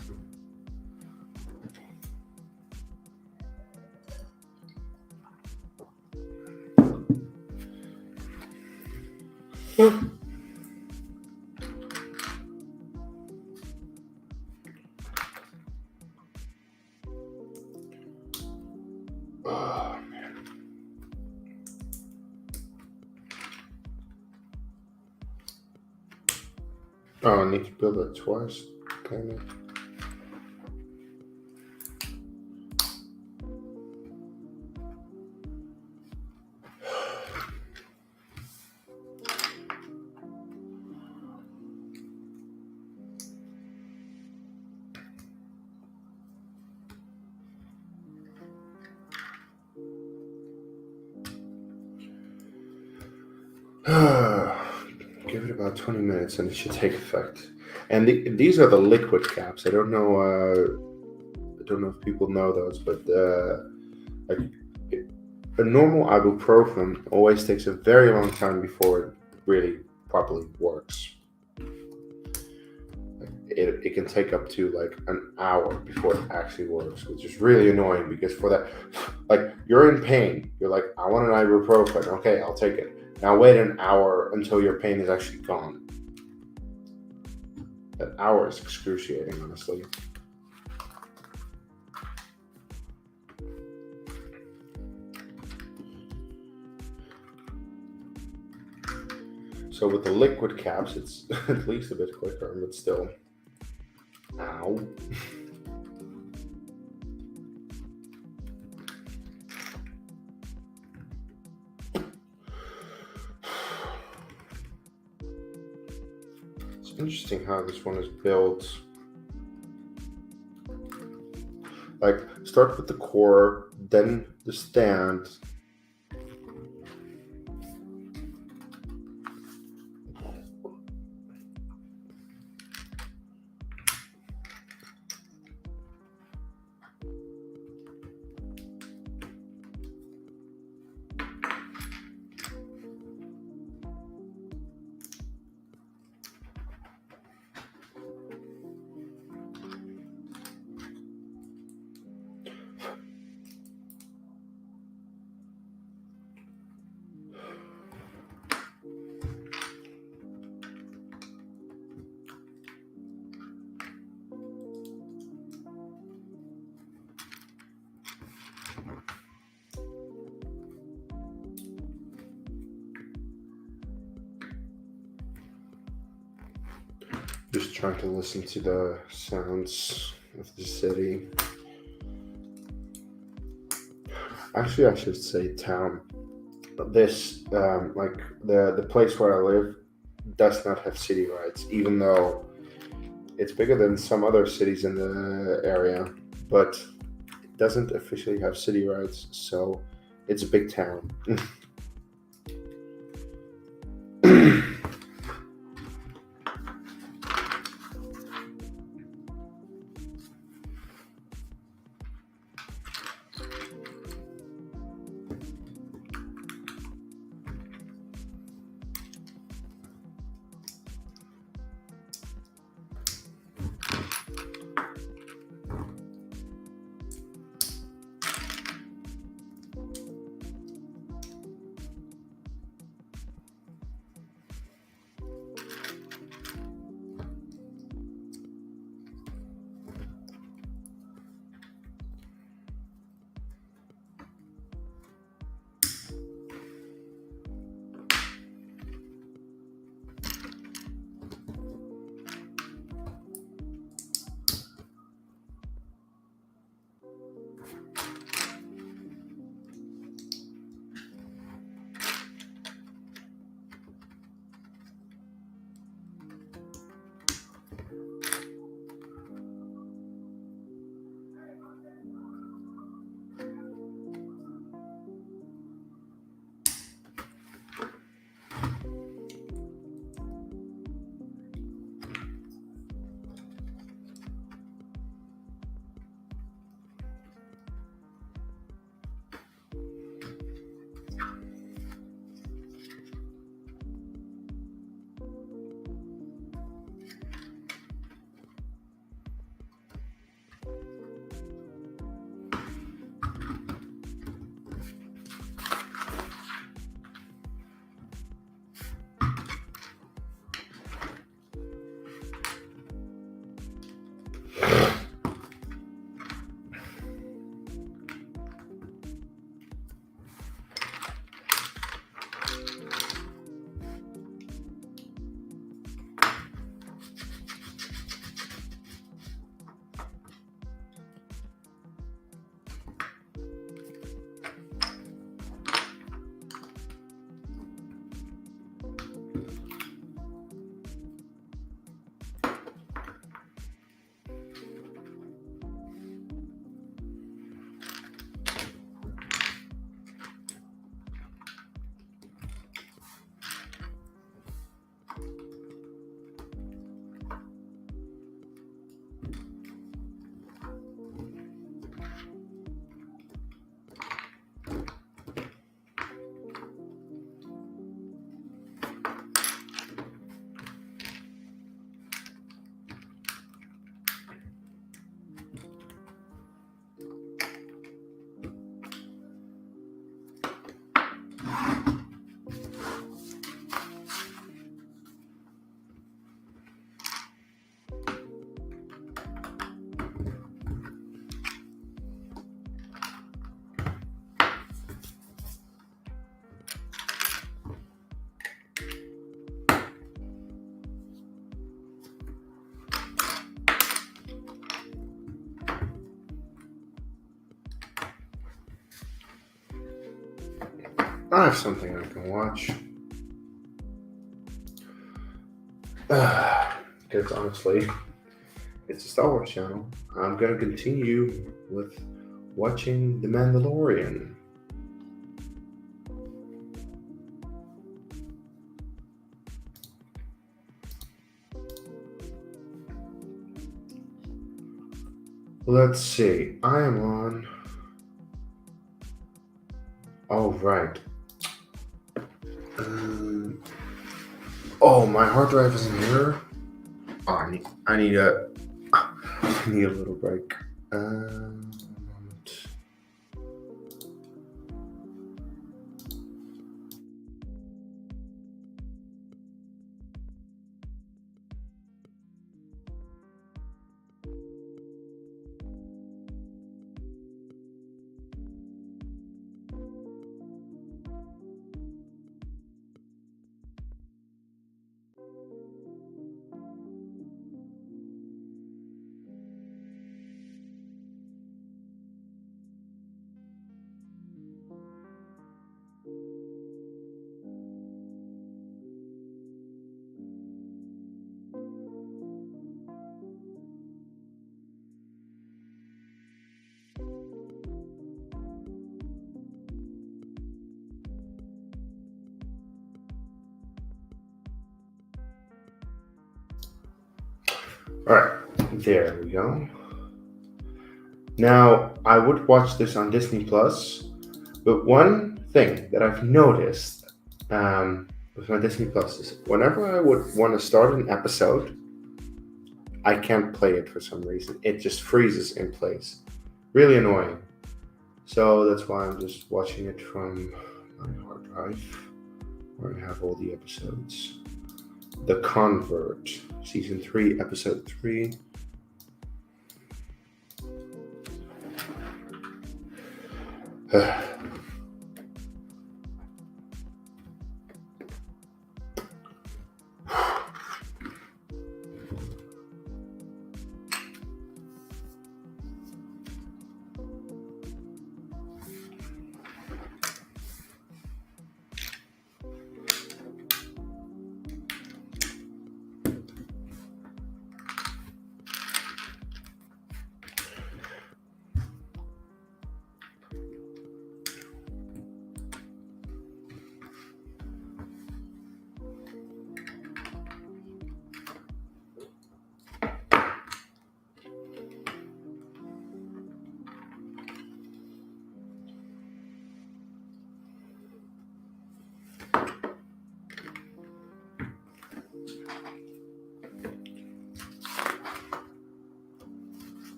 Oh man. Oh, I need to build it twice. Kind of. Give it about 20 minutes and it should take effect. And these are the liquid caps. I don't know. I don't know if people know those, but like a normal ibuprofen always takes a very long time before it really properly works. It can take up to like an hour before it actually works, which is really annoying because for that, like you're in pain, you're like, I want an ibuprofen. Okay, I'll take it. Now wait an hour until your pain is actually gone. That hour is excruciating, honestly. So with the liquid caps, it's at least a bit quicker, but still. Ow. It's interesting how this one is built. Like, start with the core, then the stand. Just trying to listen to the sounds of the city. Actually, I should say town. This, like the place where I live, does not have city rights, even though it's bigger than some other cities in the area, but it doesn't officially have city rights, so it's a big town. I have something I can watch. Because honestly, it's a Star Wars channel. I'm gonna continue with watching The Mandalorian. Let's see. I am on. Oh, right. Um, oh, my hard drive isn't here. Oh, I need a. I need a little break. Moment. All right, there we go. Now, I would watch this on Disney Plus, but one thing that I've noticed with my Disney Plus is whenever I would want to start an episode, I can't play it for some reason. It just freezes in place. Really annoying. So that's why I'm just watching it from my hard drive, where I have all the episodes. The Convert, Season 3, Episode 3.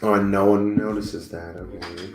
Oh, and no one notices that. Okay.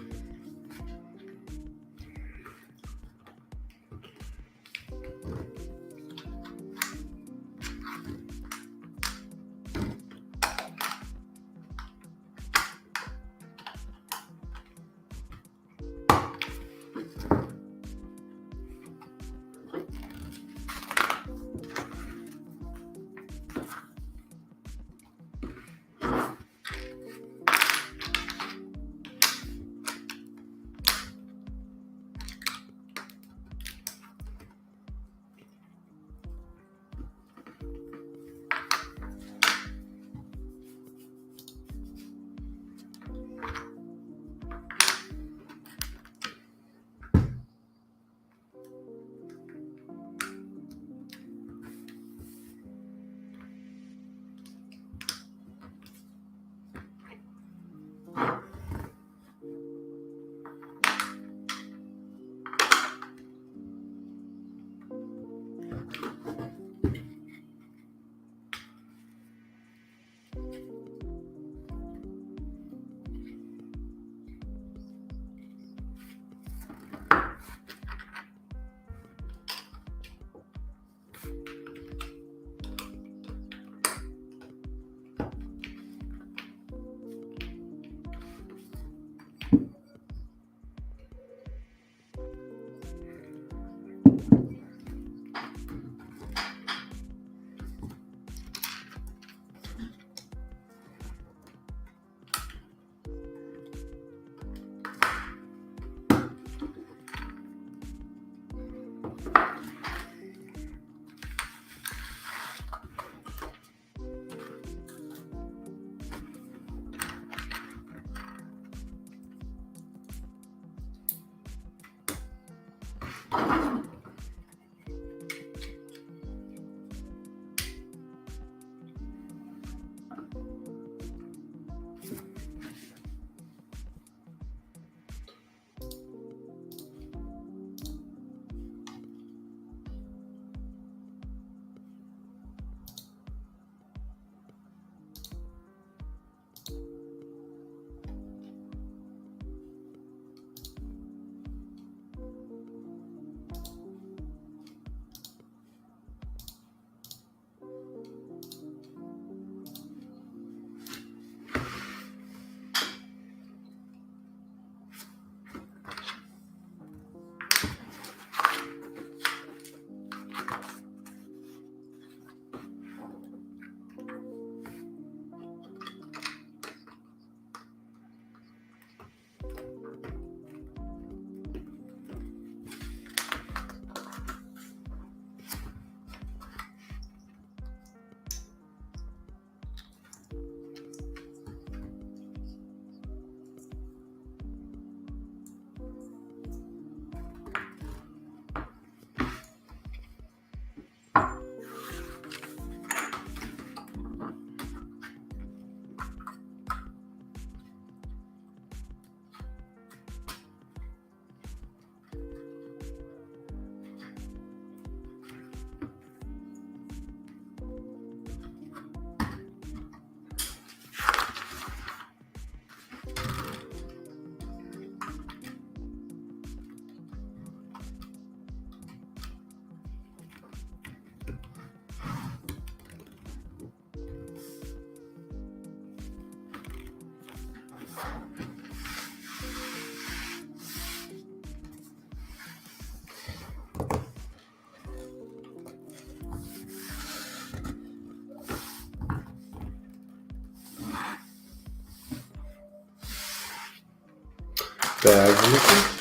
Gluten.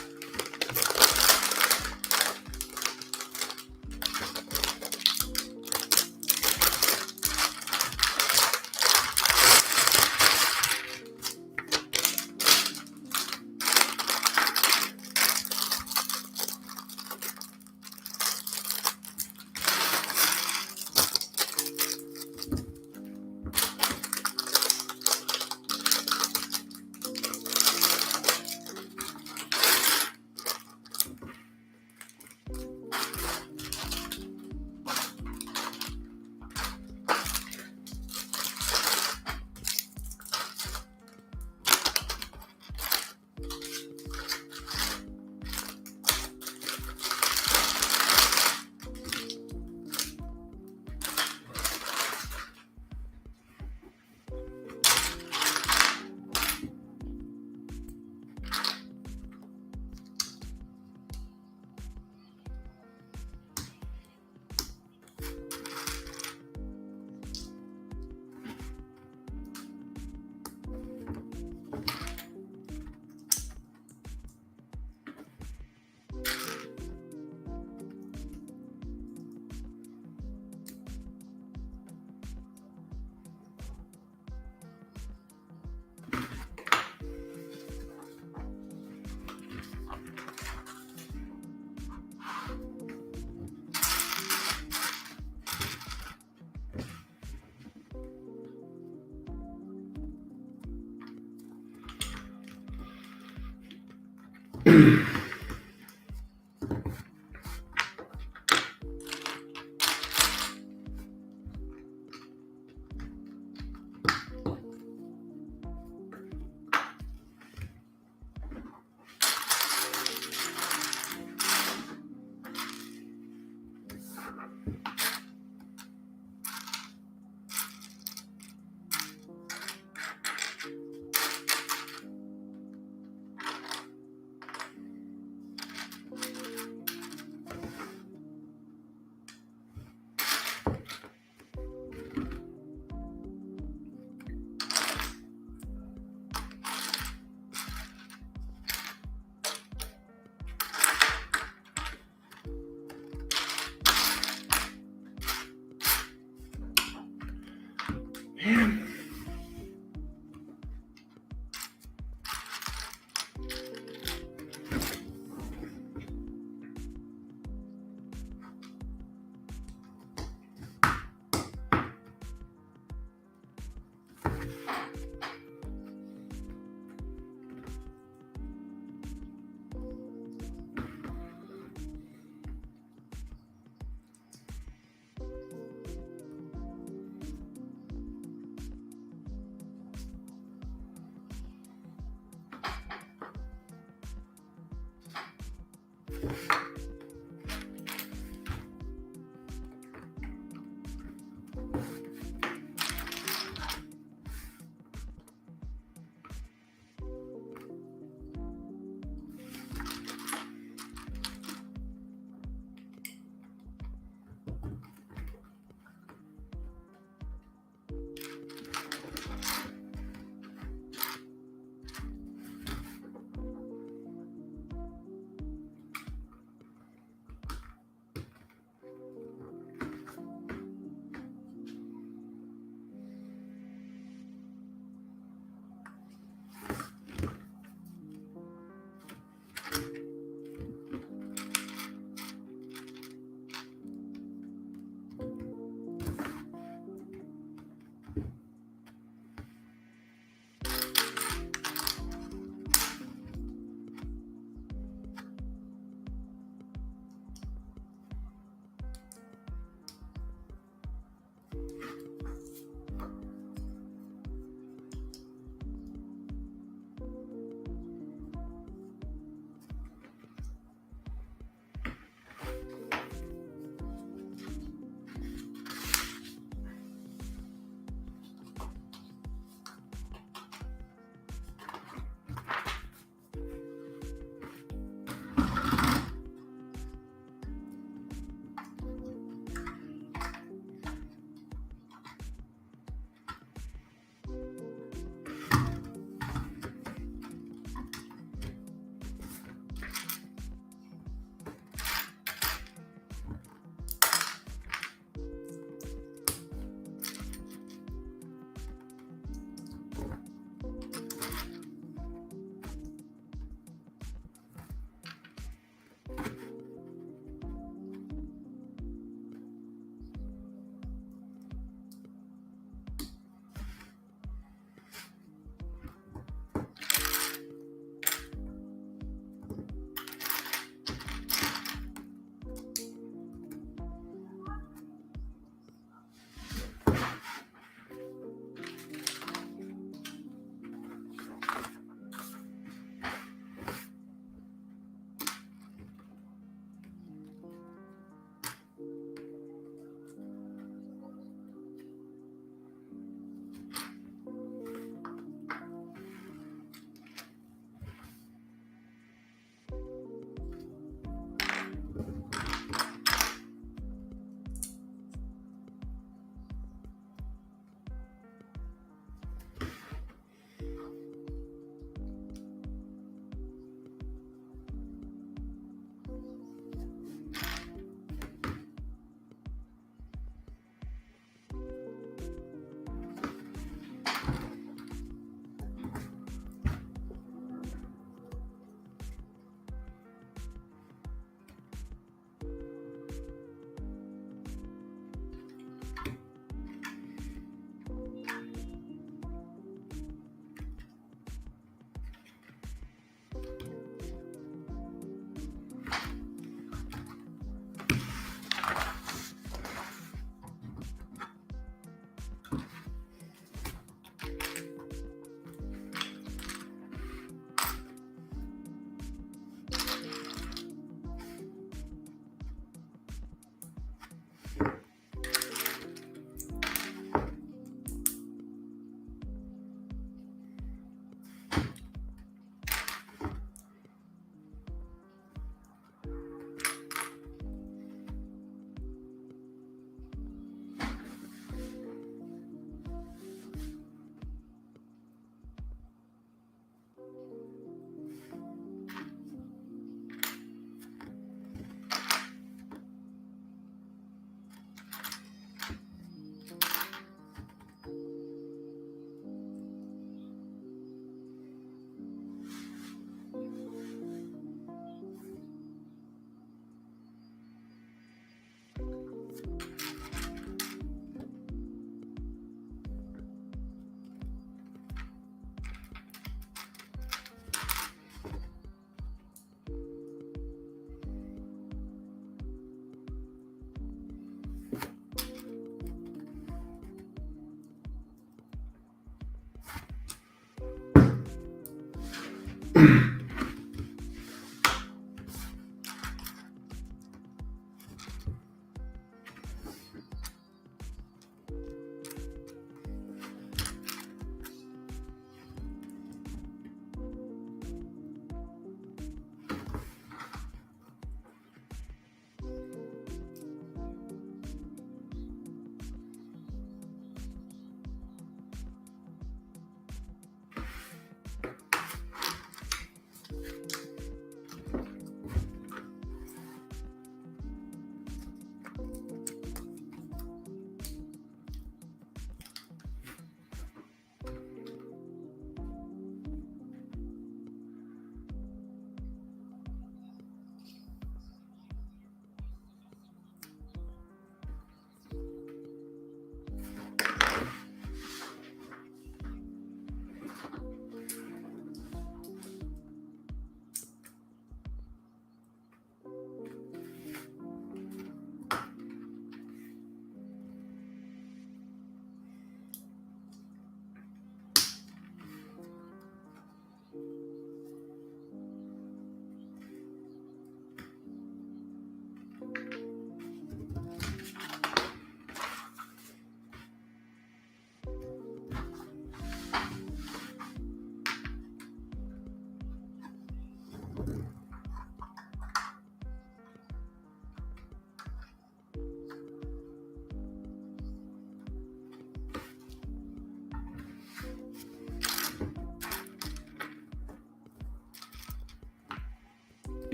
Man.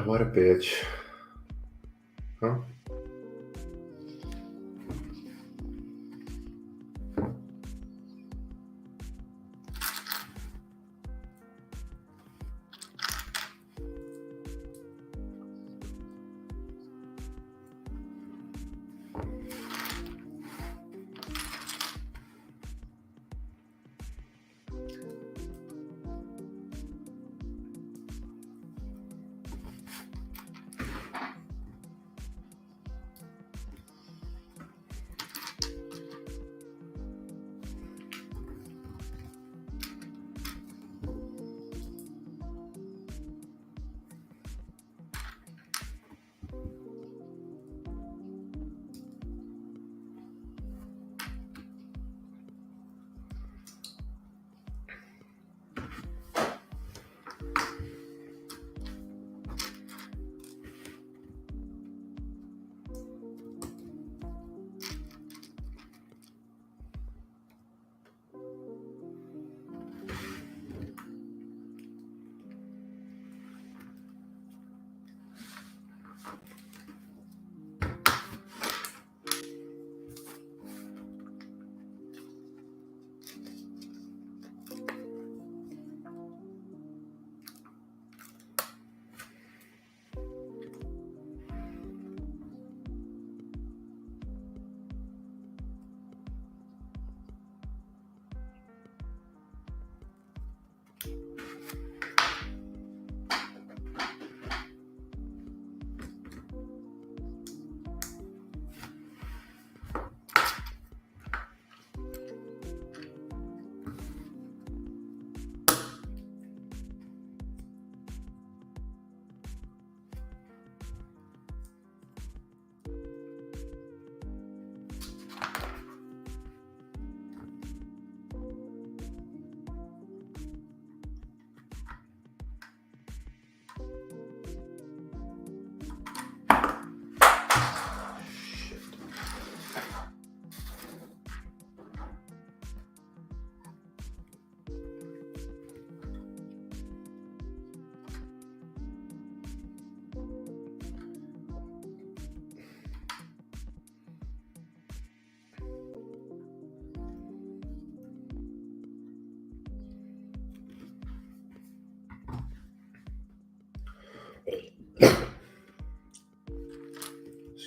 What a bitch. Huh?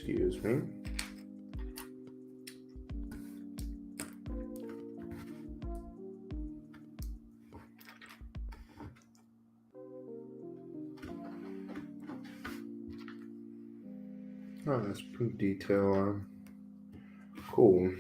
Excuse me. Oh, let's put detail on. Cool.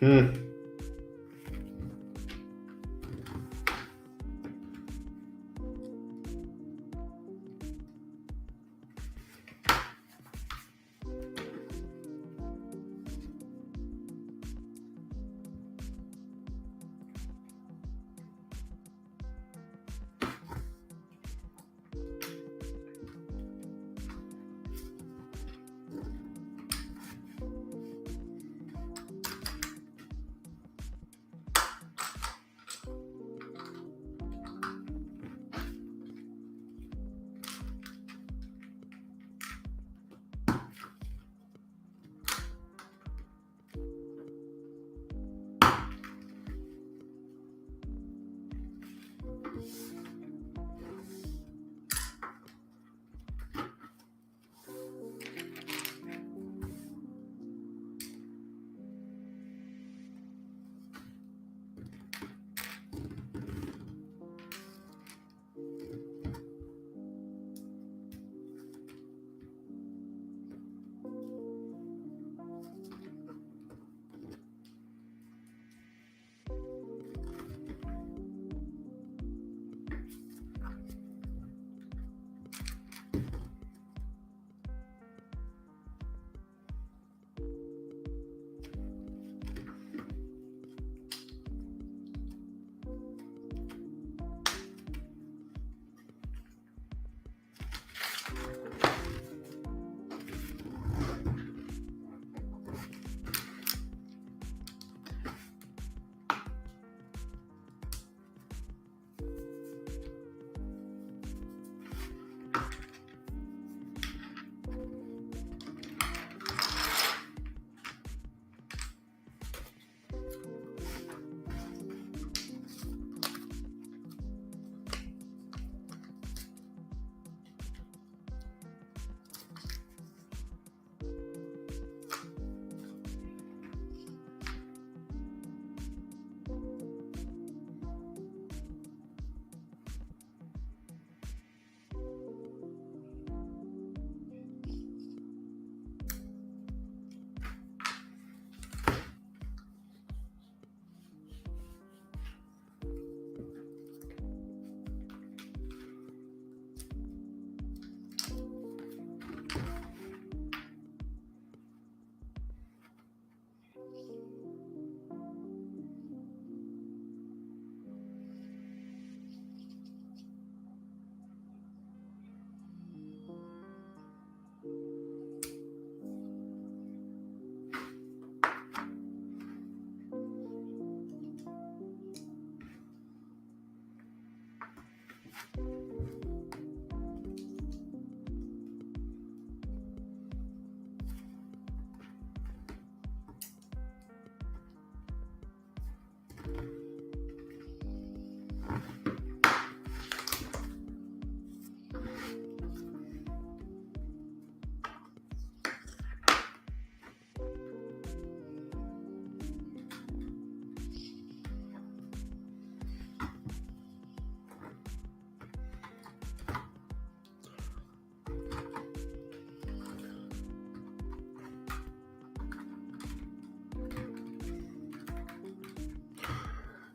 Hmm.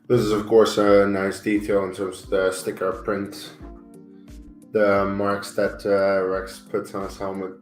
This is, of course, a nice detail in terms of the sticker print, the marks that Rex puts on his helmet.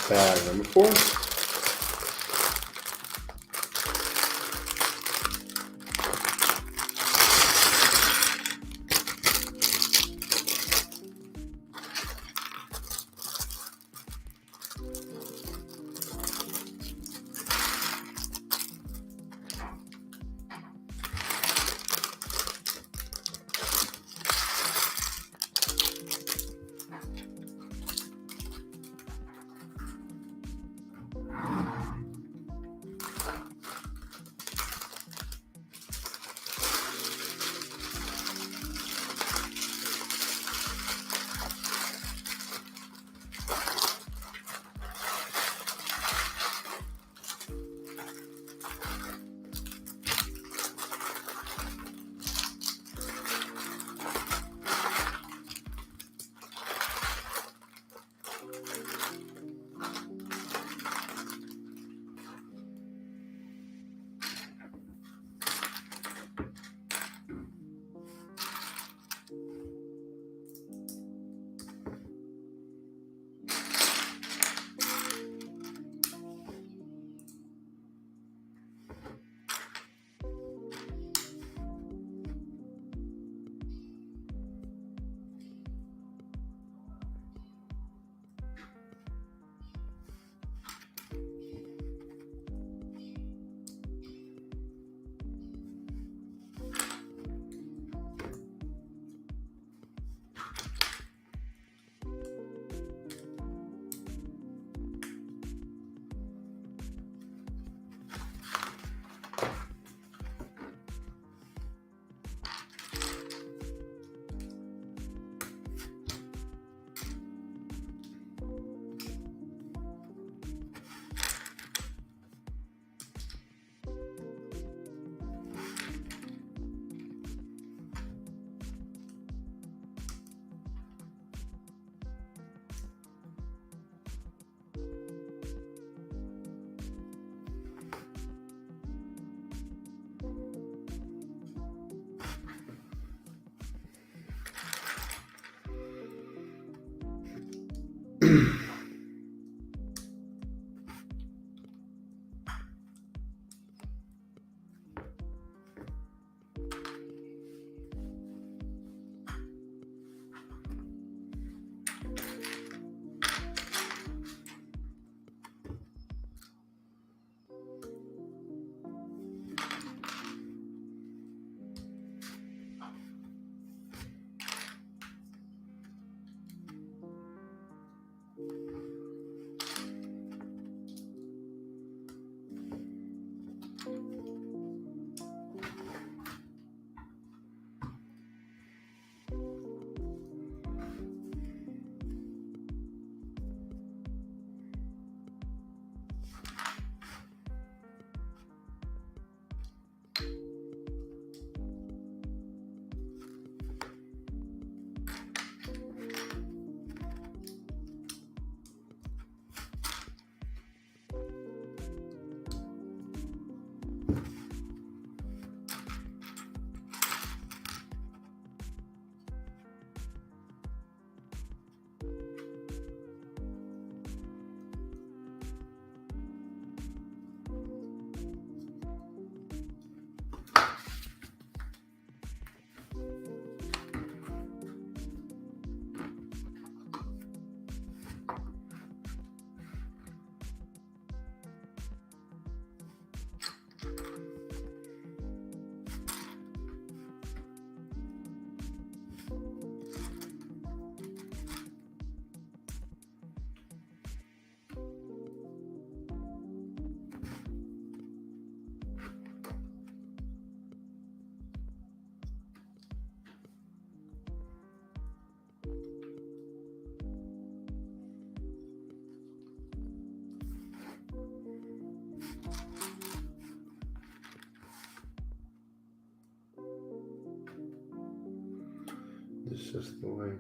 Bag number 4. This is the way.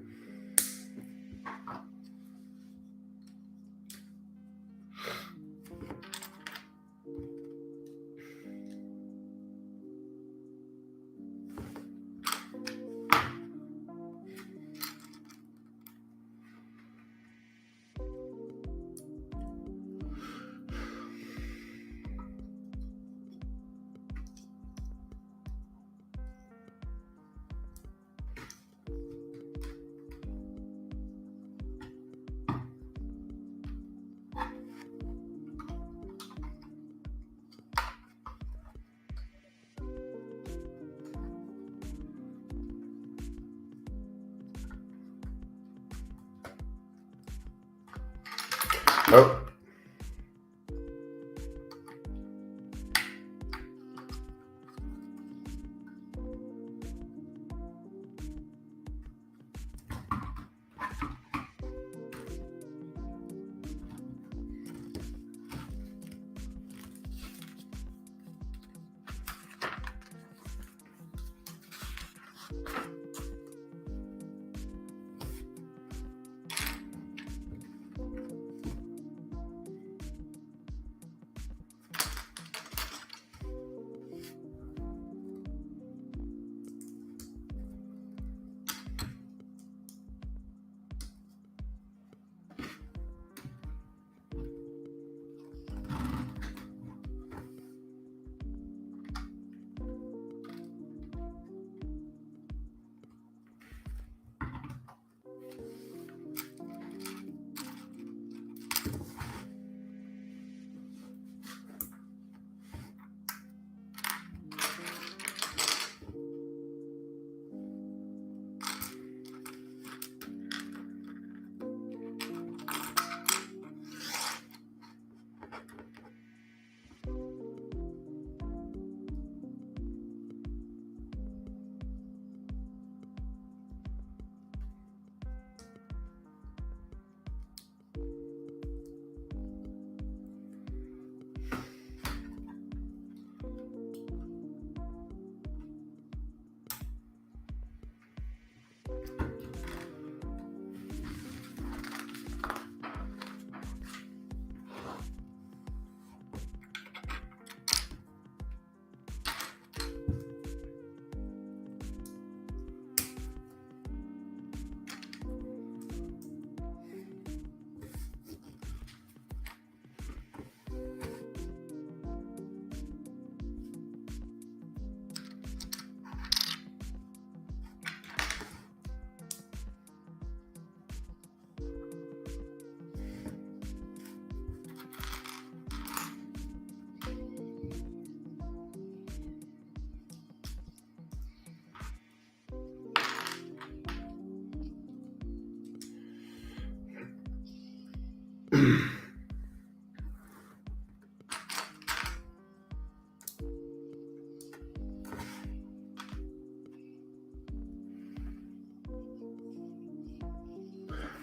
Oh,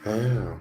yeah.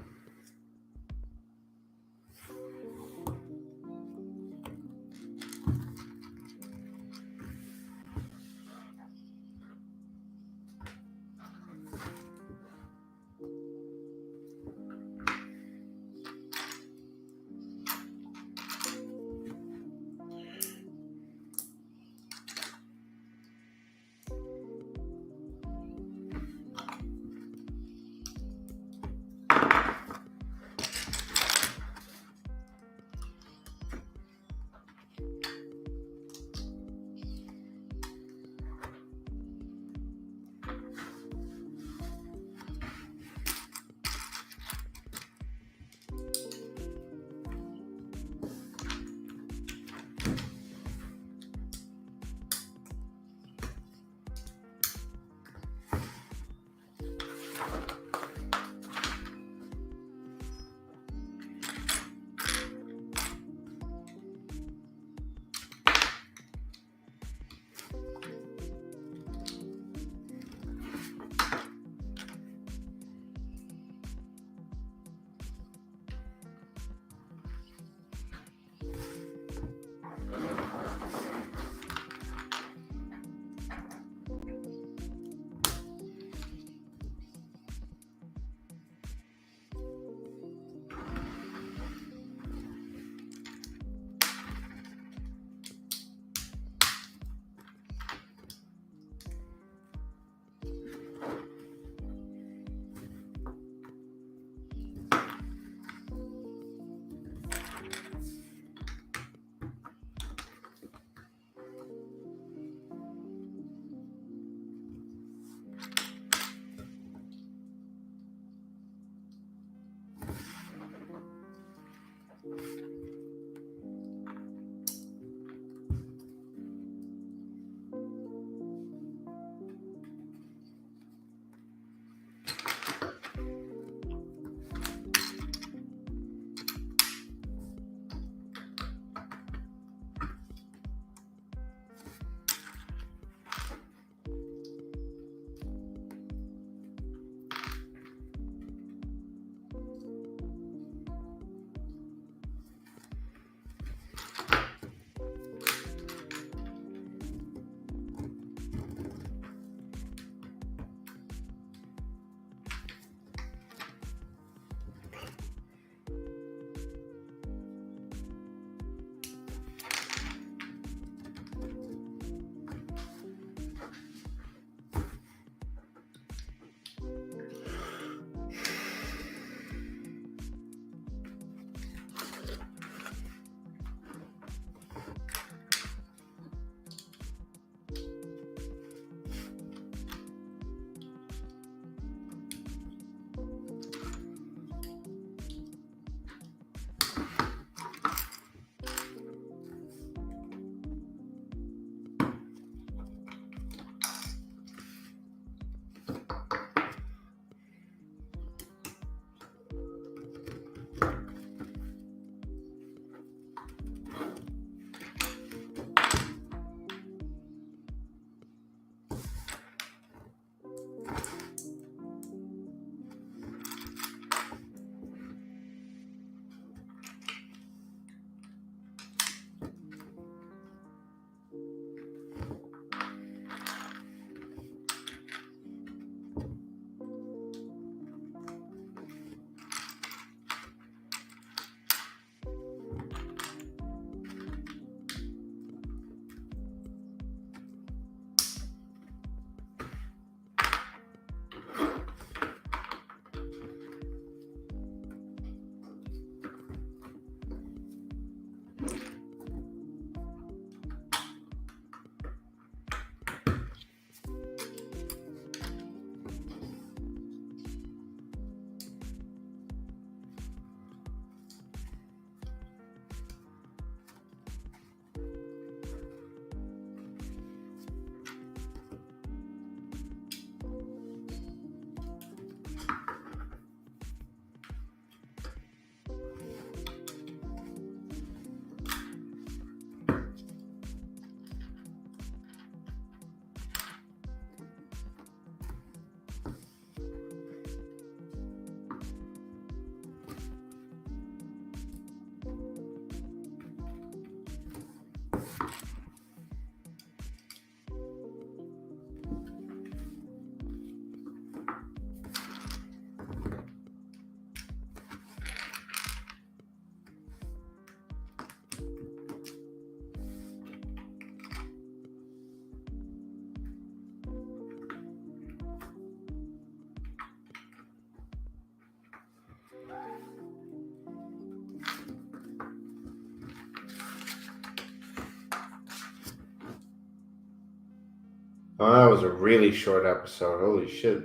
Oh, that was a really short episode. Holy shit.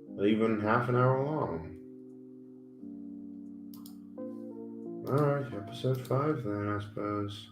Not even half an hour long. Alright, episode 5 then, I suppose.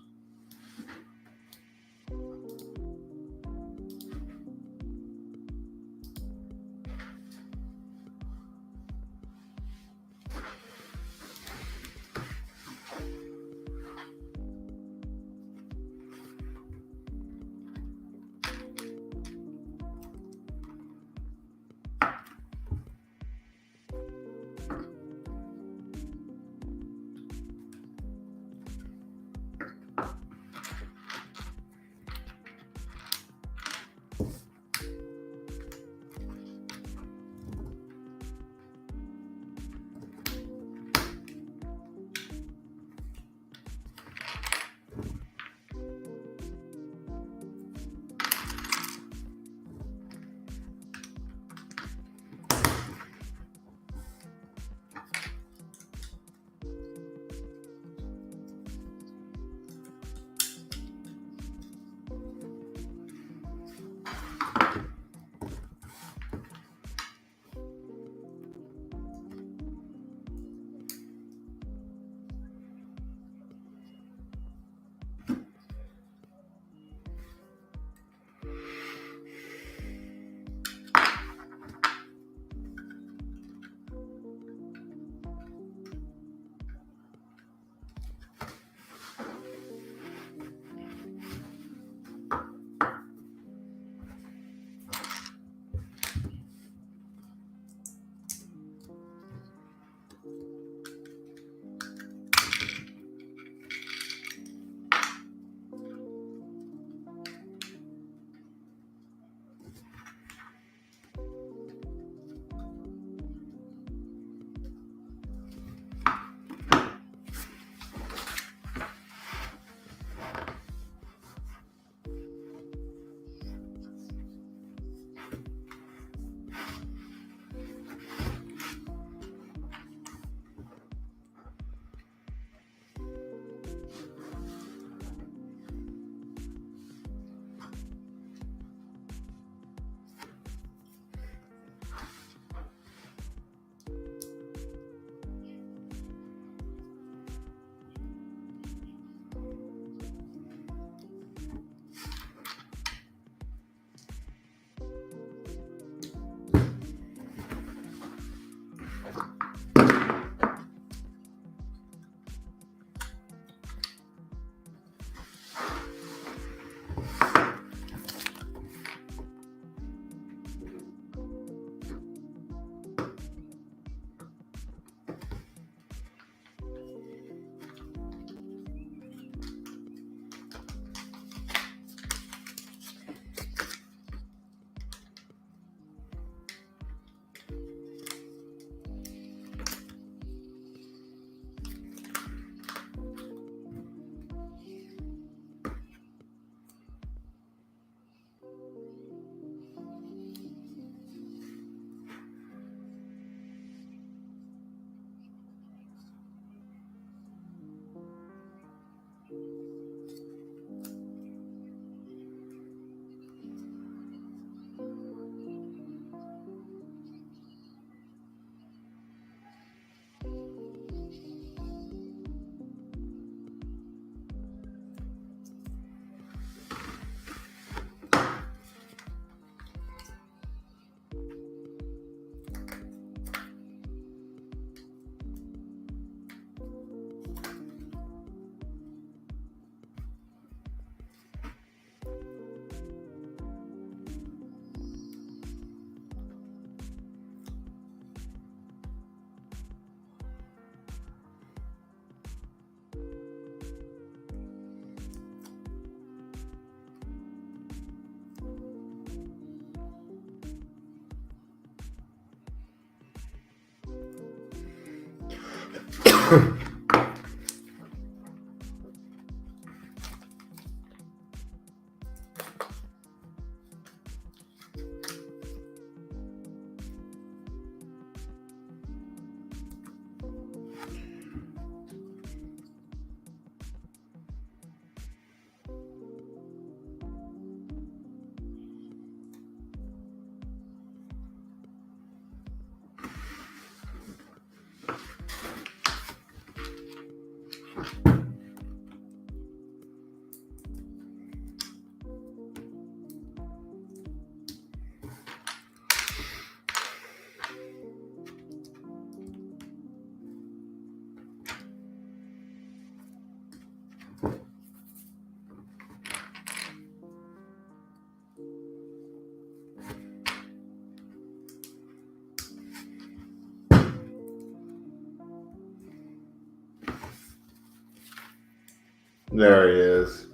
There he is.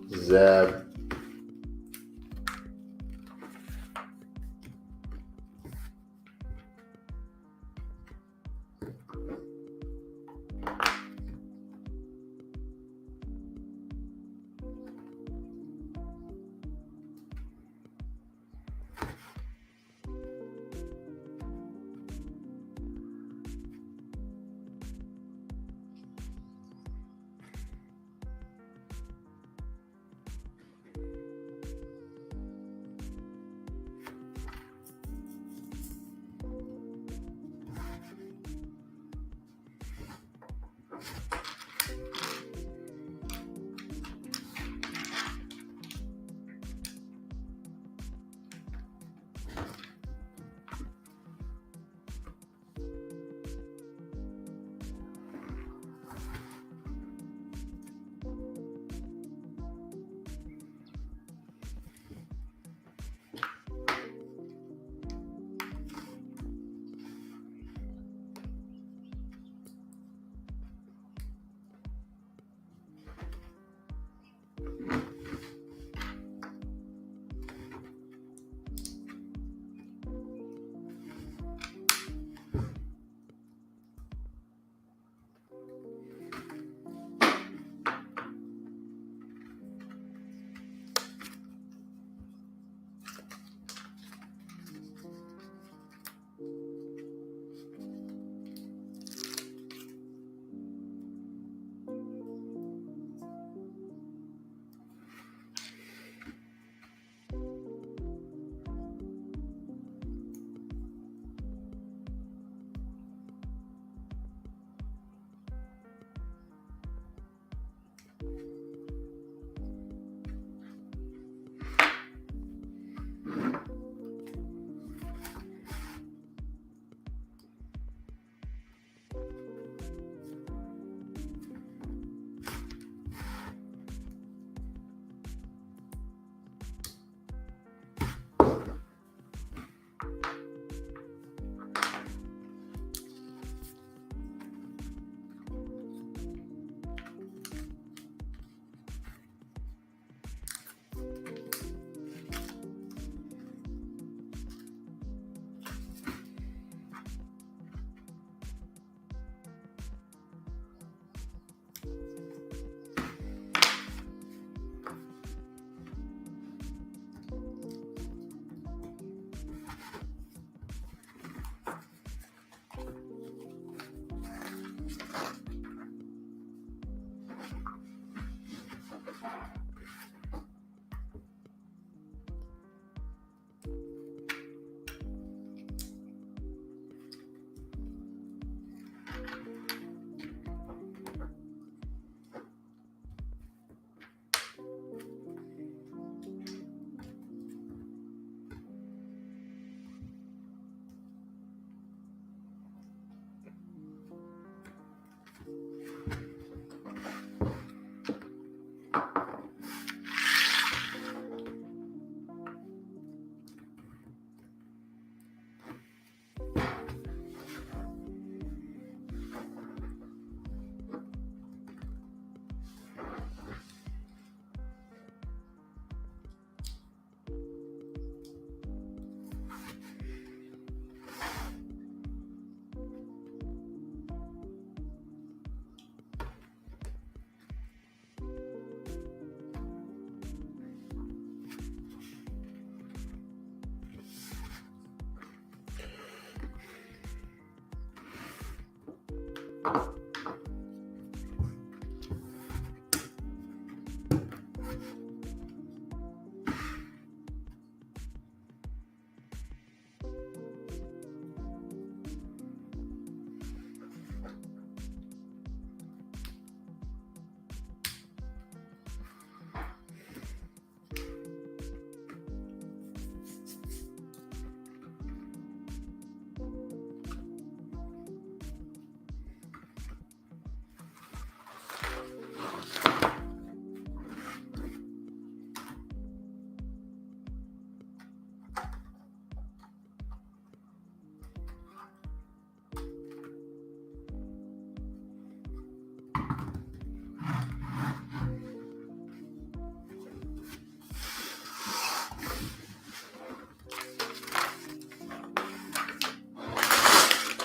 Zeb.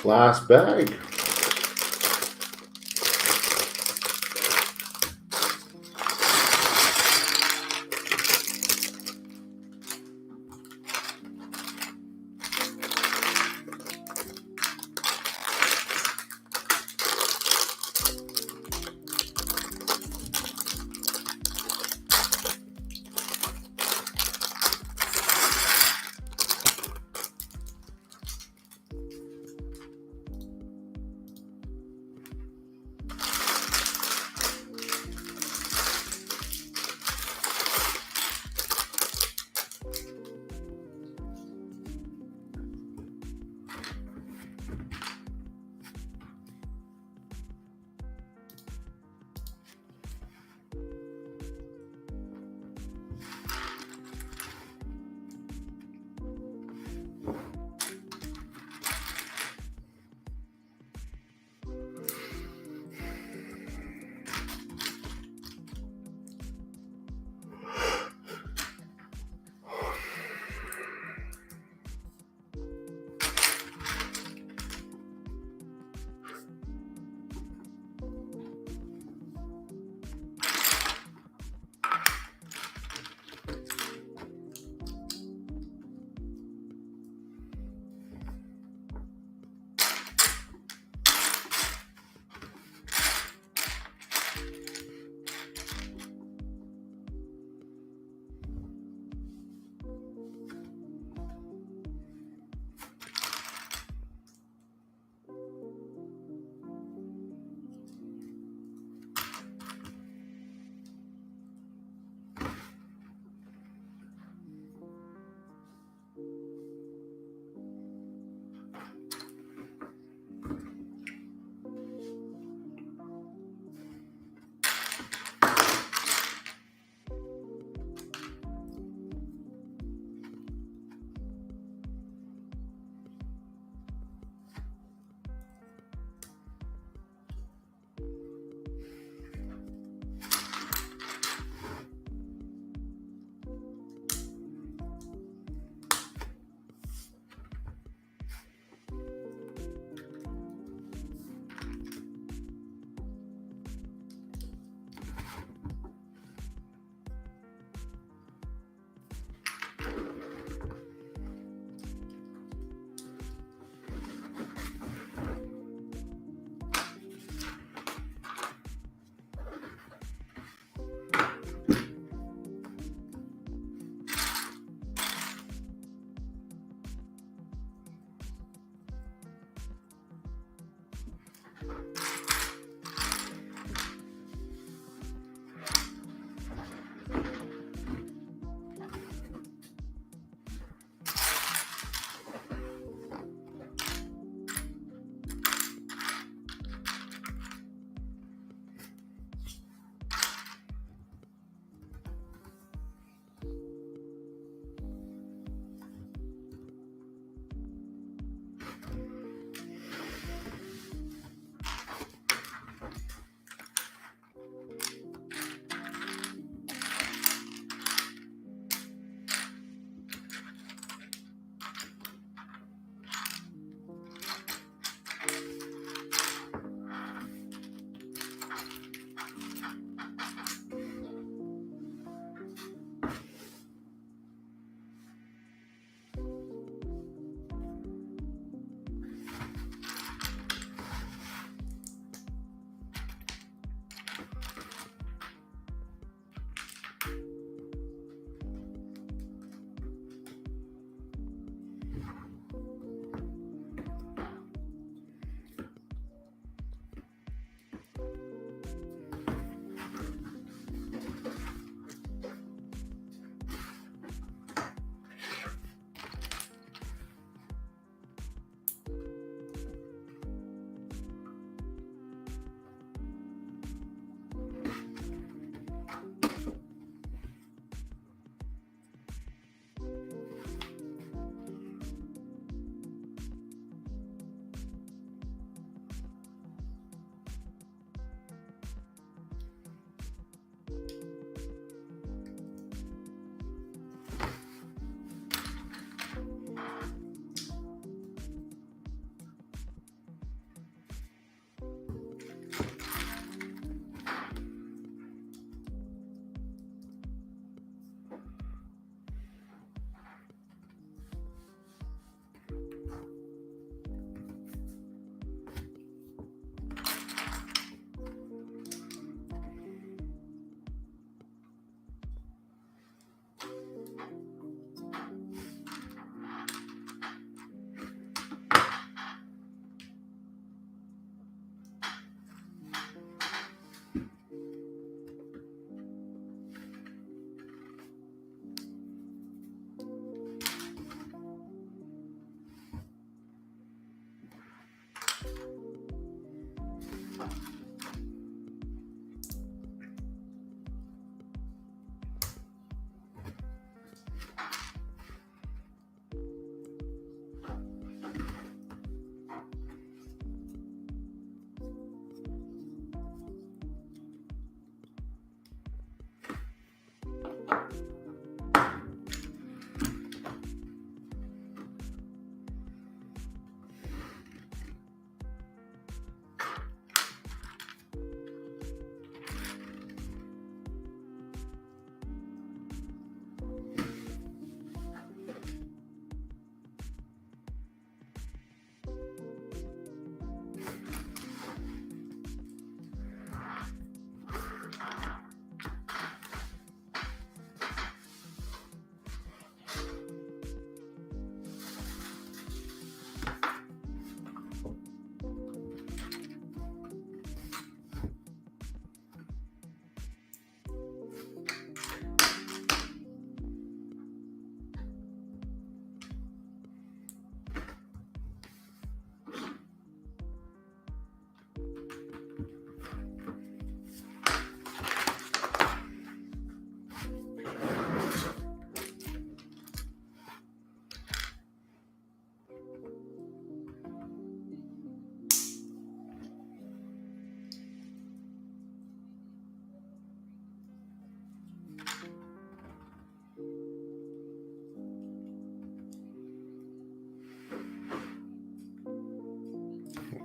Last bag.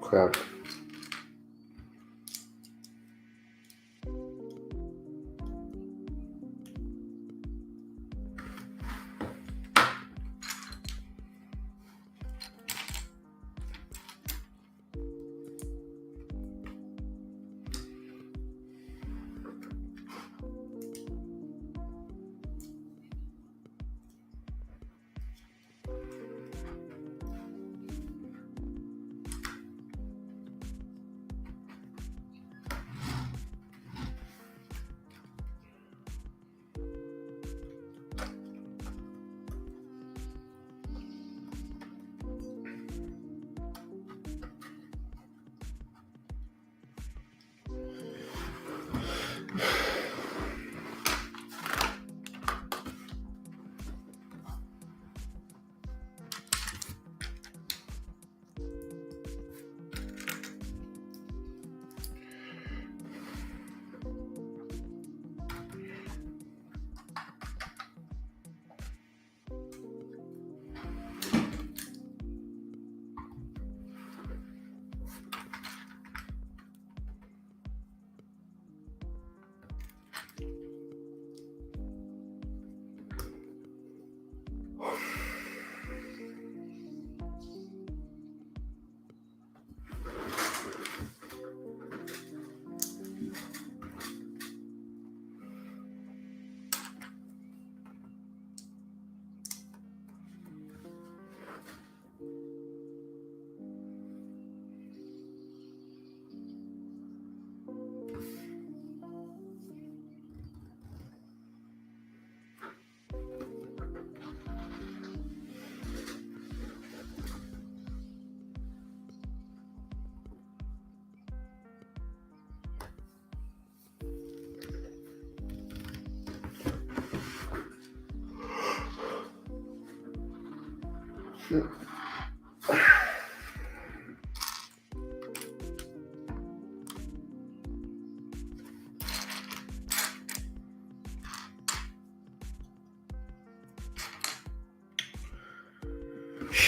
Crap.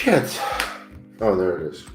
Shit. Oh, there it is.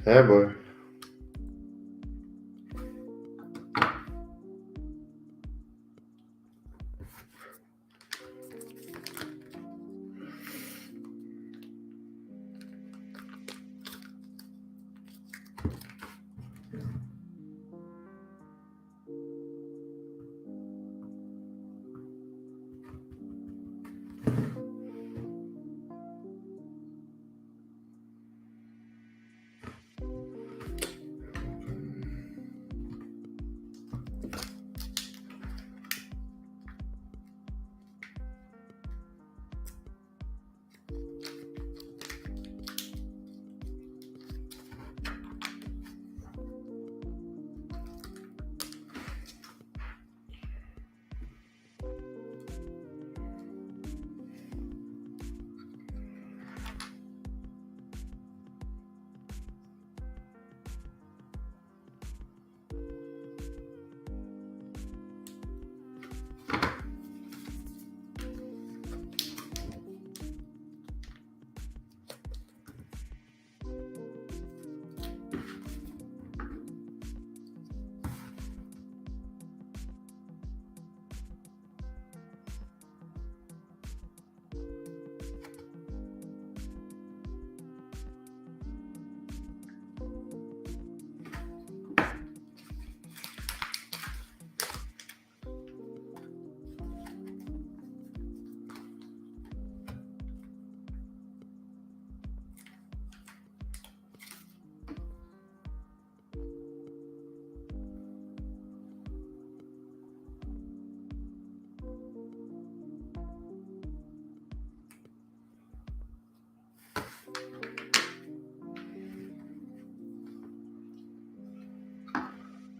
Yeah, boy.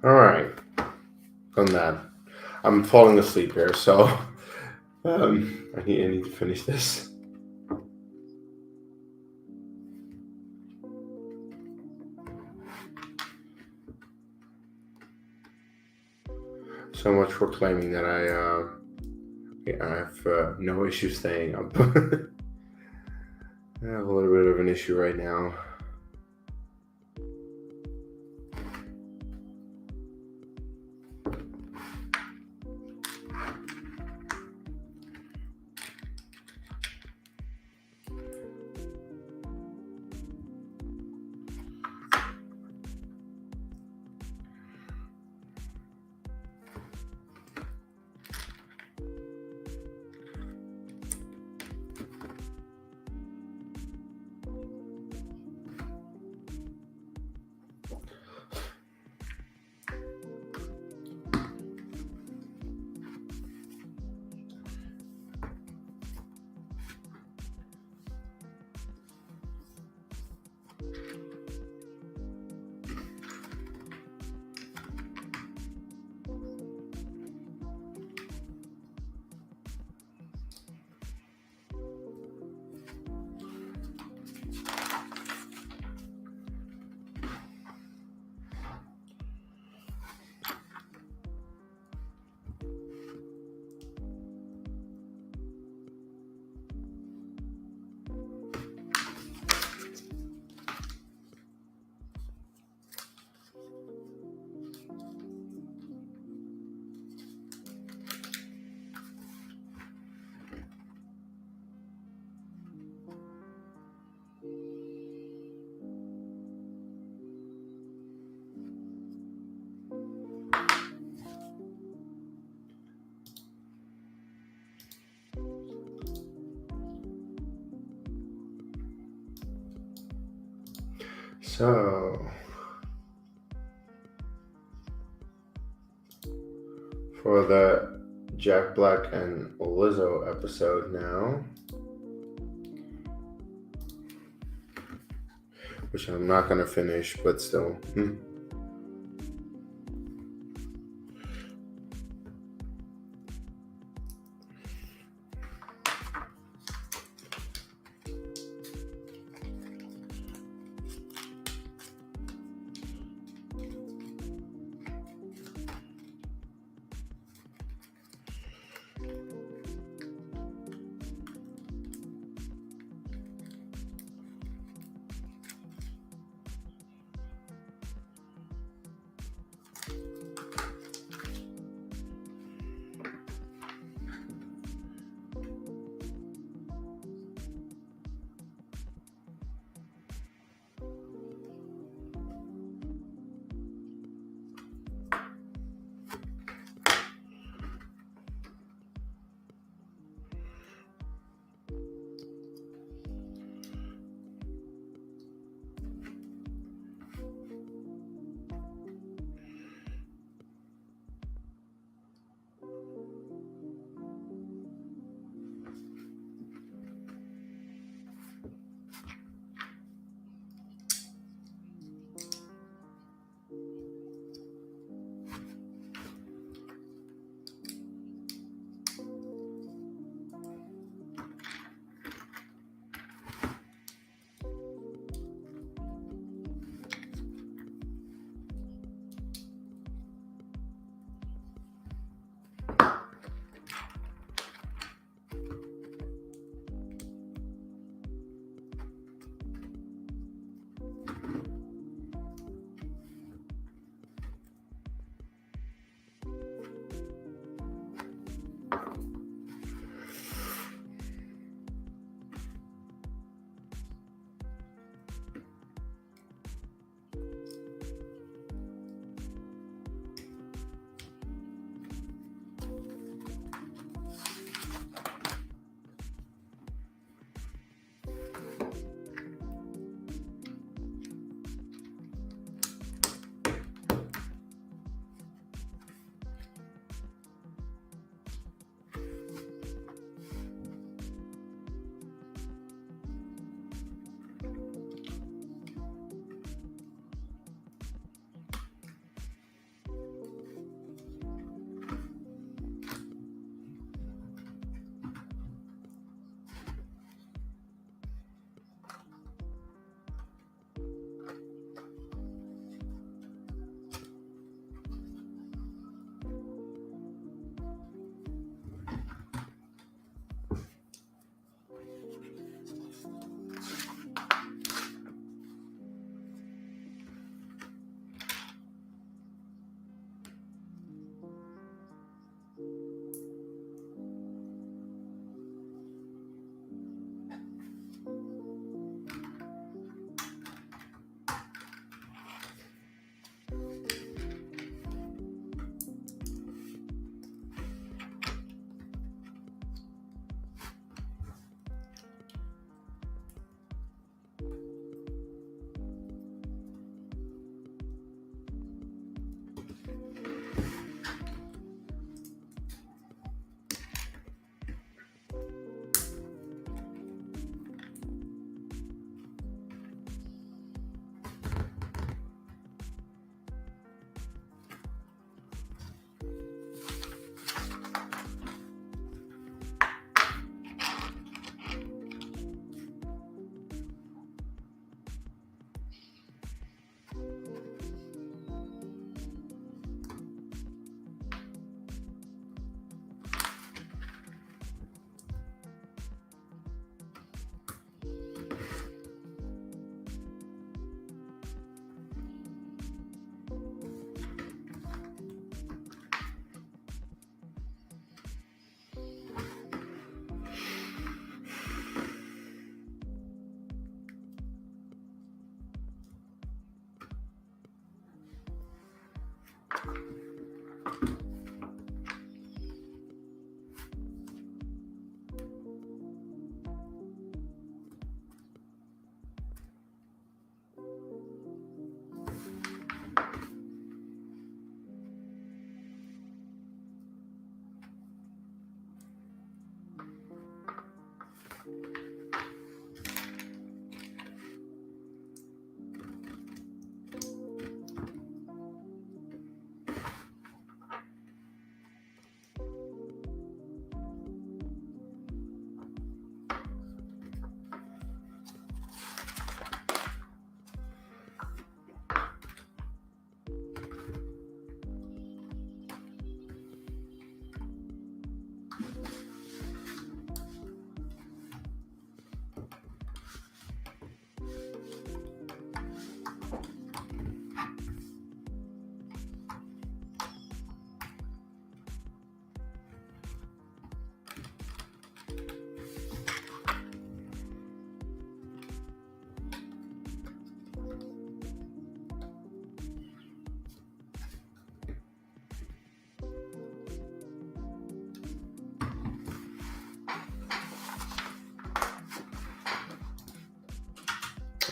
All right. On that, I'm falling asleep here, so I need to finish this. So much for claiming that I have no issue staying up. I have a little bit of an issue right now. So, for the Jack Black and Lizzo episode now, which I'm not going to finish, but still.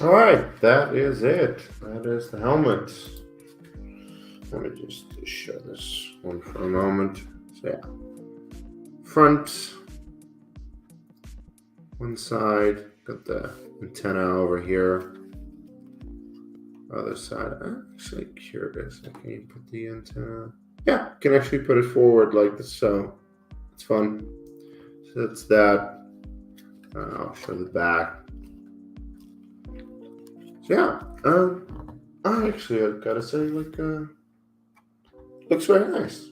All right, that is it. That is the helmet. Let me just show this one for a moment. So yeah, front, one side, got the antenna over here. Other side, I'm actually curious. Can you put the antenna? Yeah, can actually put it forward like this, so it's fun. So that's that. I'll show the back. So yeah, I've gotta say, looks very nice.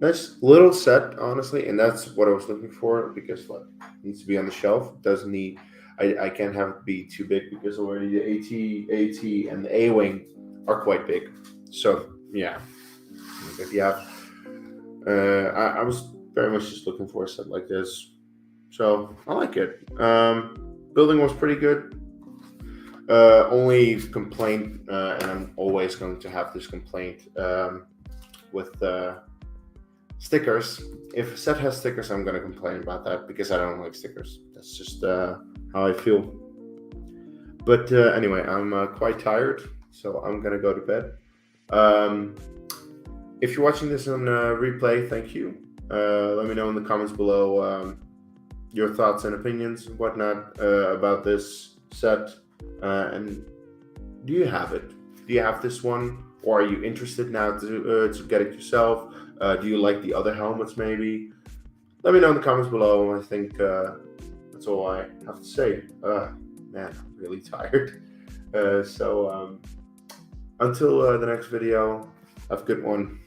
Nice little set, honestly, and that's what I was looking for because like it needs to be on the shelf. It doesn't need. I can't have it be too big because already the AT, and the A wing are quite big. So yeah, if you have, I was very much just looking for a set like this. So I like it. Building was pretty good. Only complaint, and I'm always going to have this complaint with stickers. If a set has stickers, I'm going to complain about that because I don't like stickers. That's just how I feel. But anyway, I'm quite tired, so I'm going to go to bed. Um, if you're watching this on replay, thank you. Let me know in the comments below your thoughts and opinions and whatnot about this set. And do you have it? Do you have this one, or are you interested now to get it yourself? Do you like the other helmets? Maybe let me know in the comments below. I think that's all I have to say. Man, I'm really tired. So until the next video, have a good one.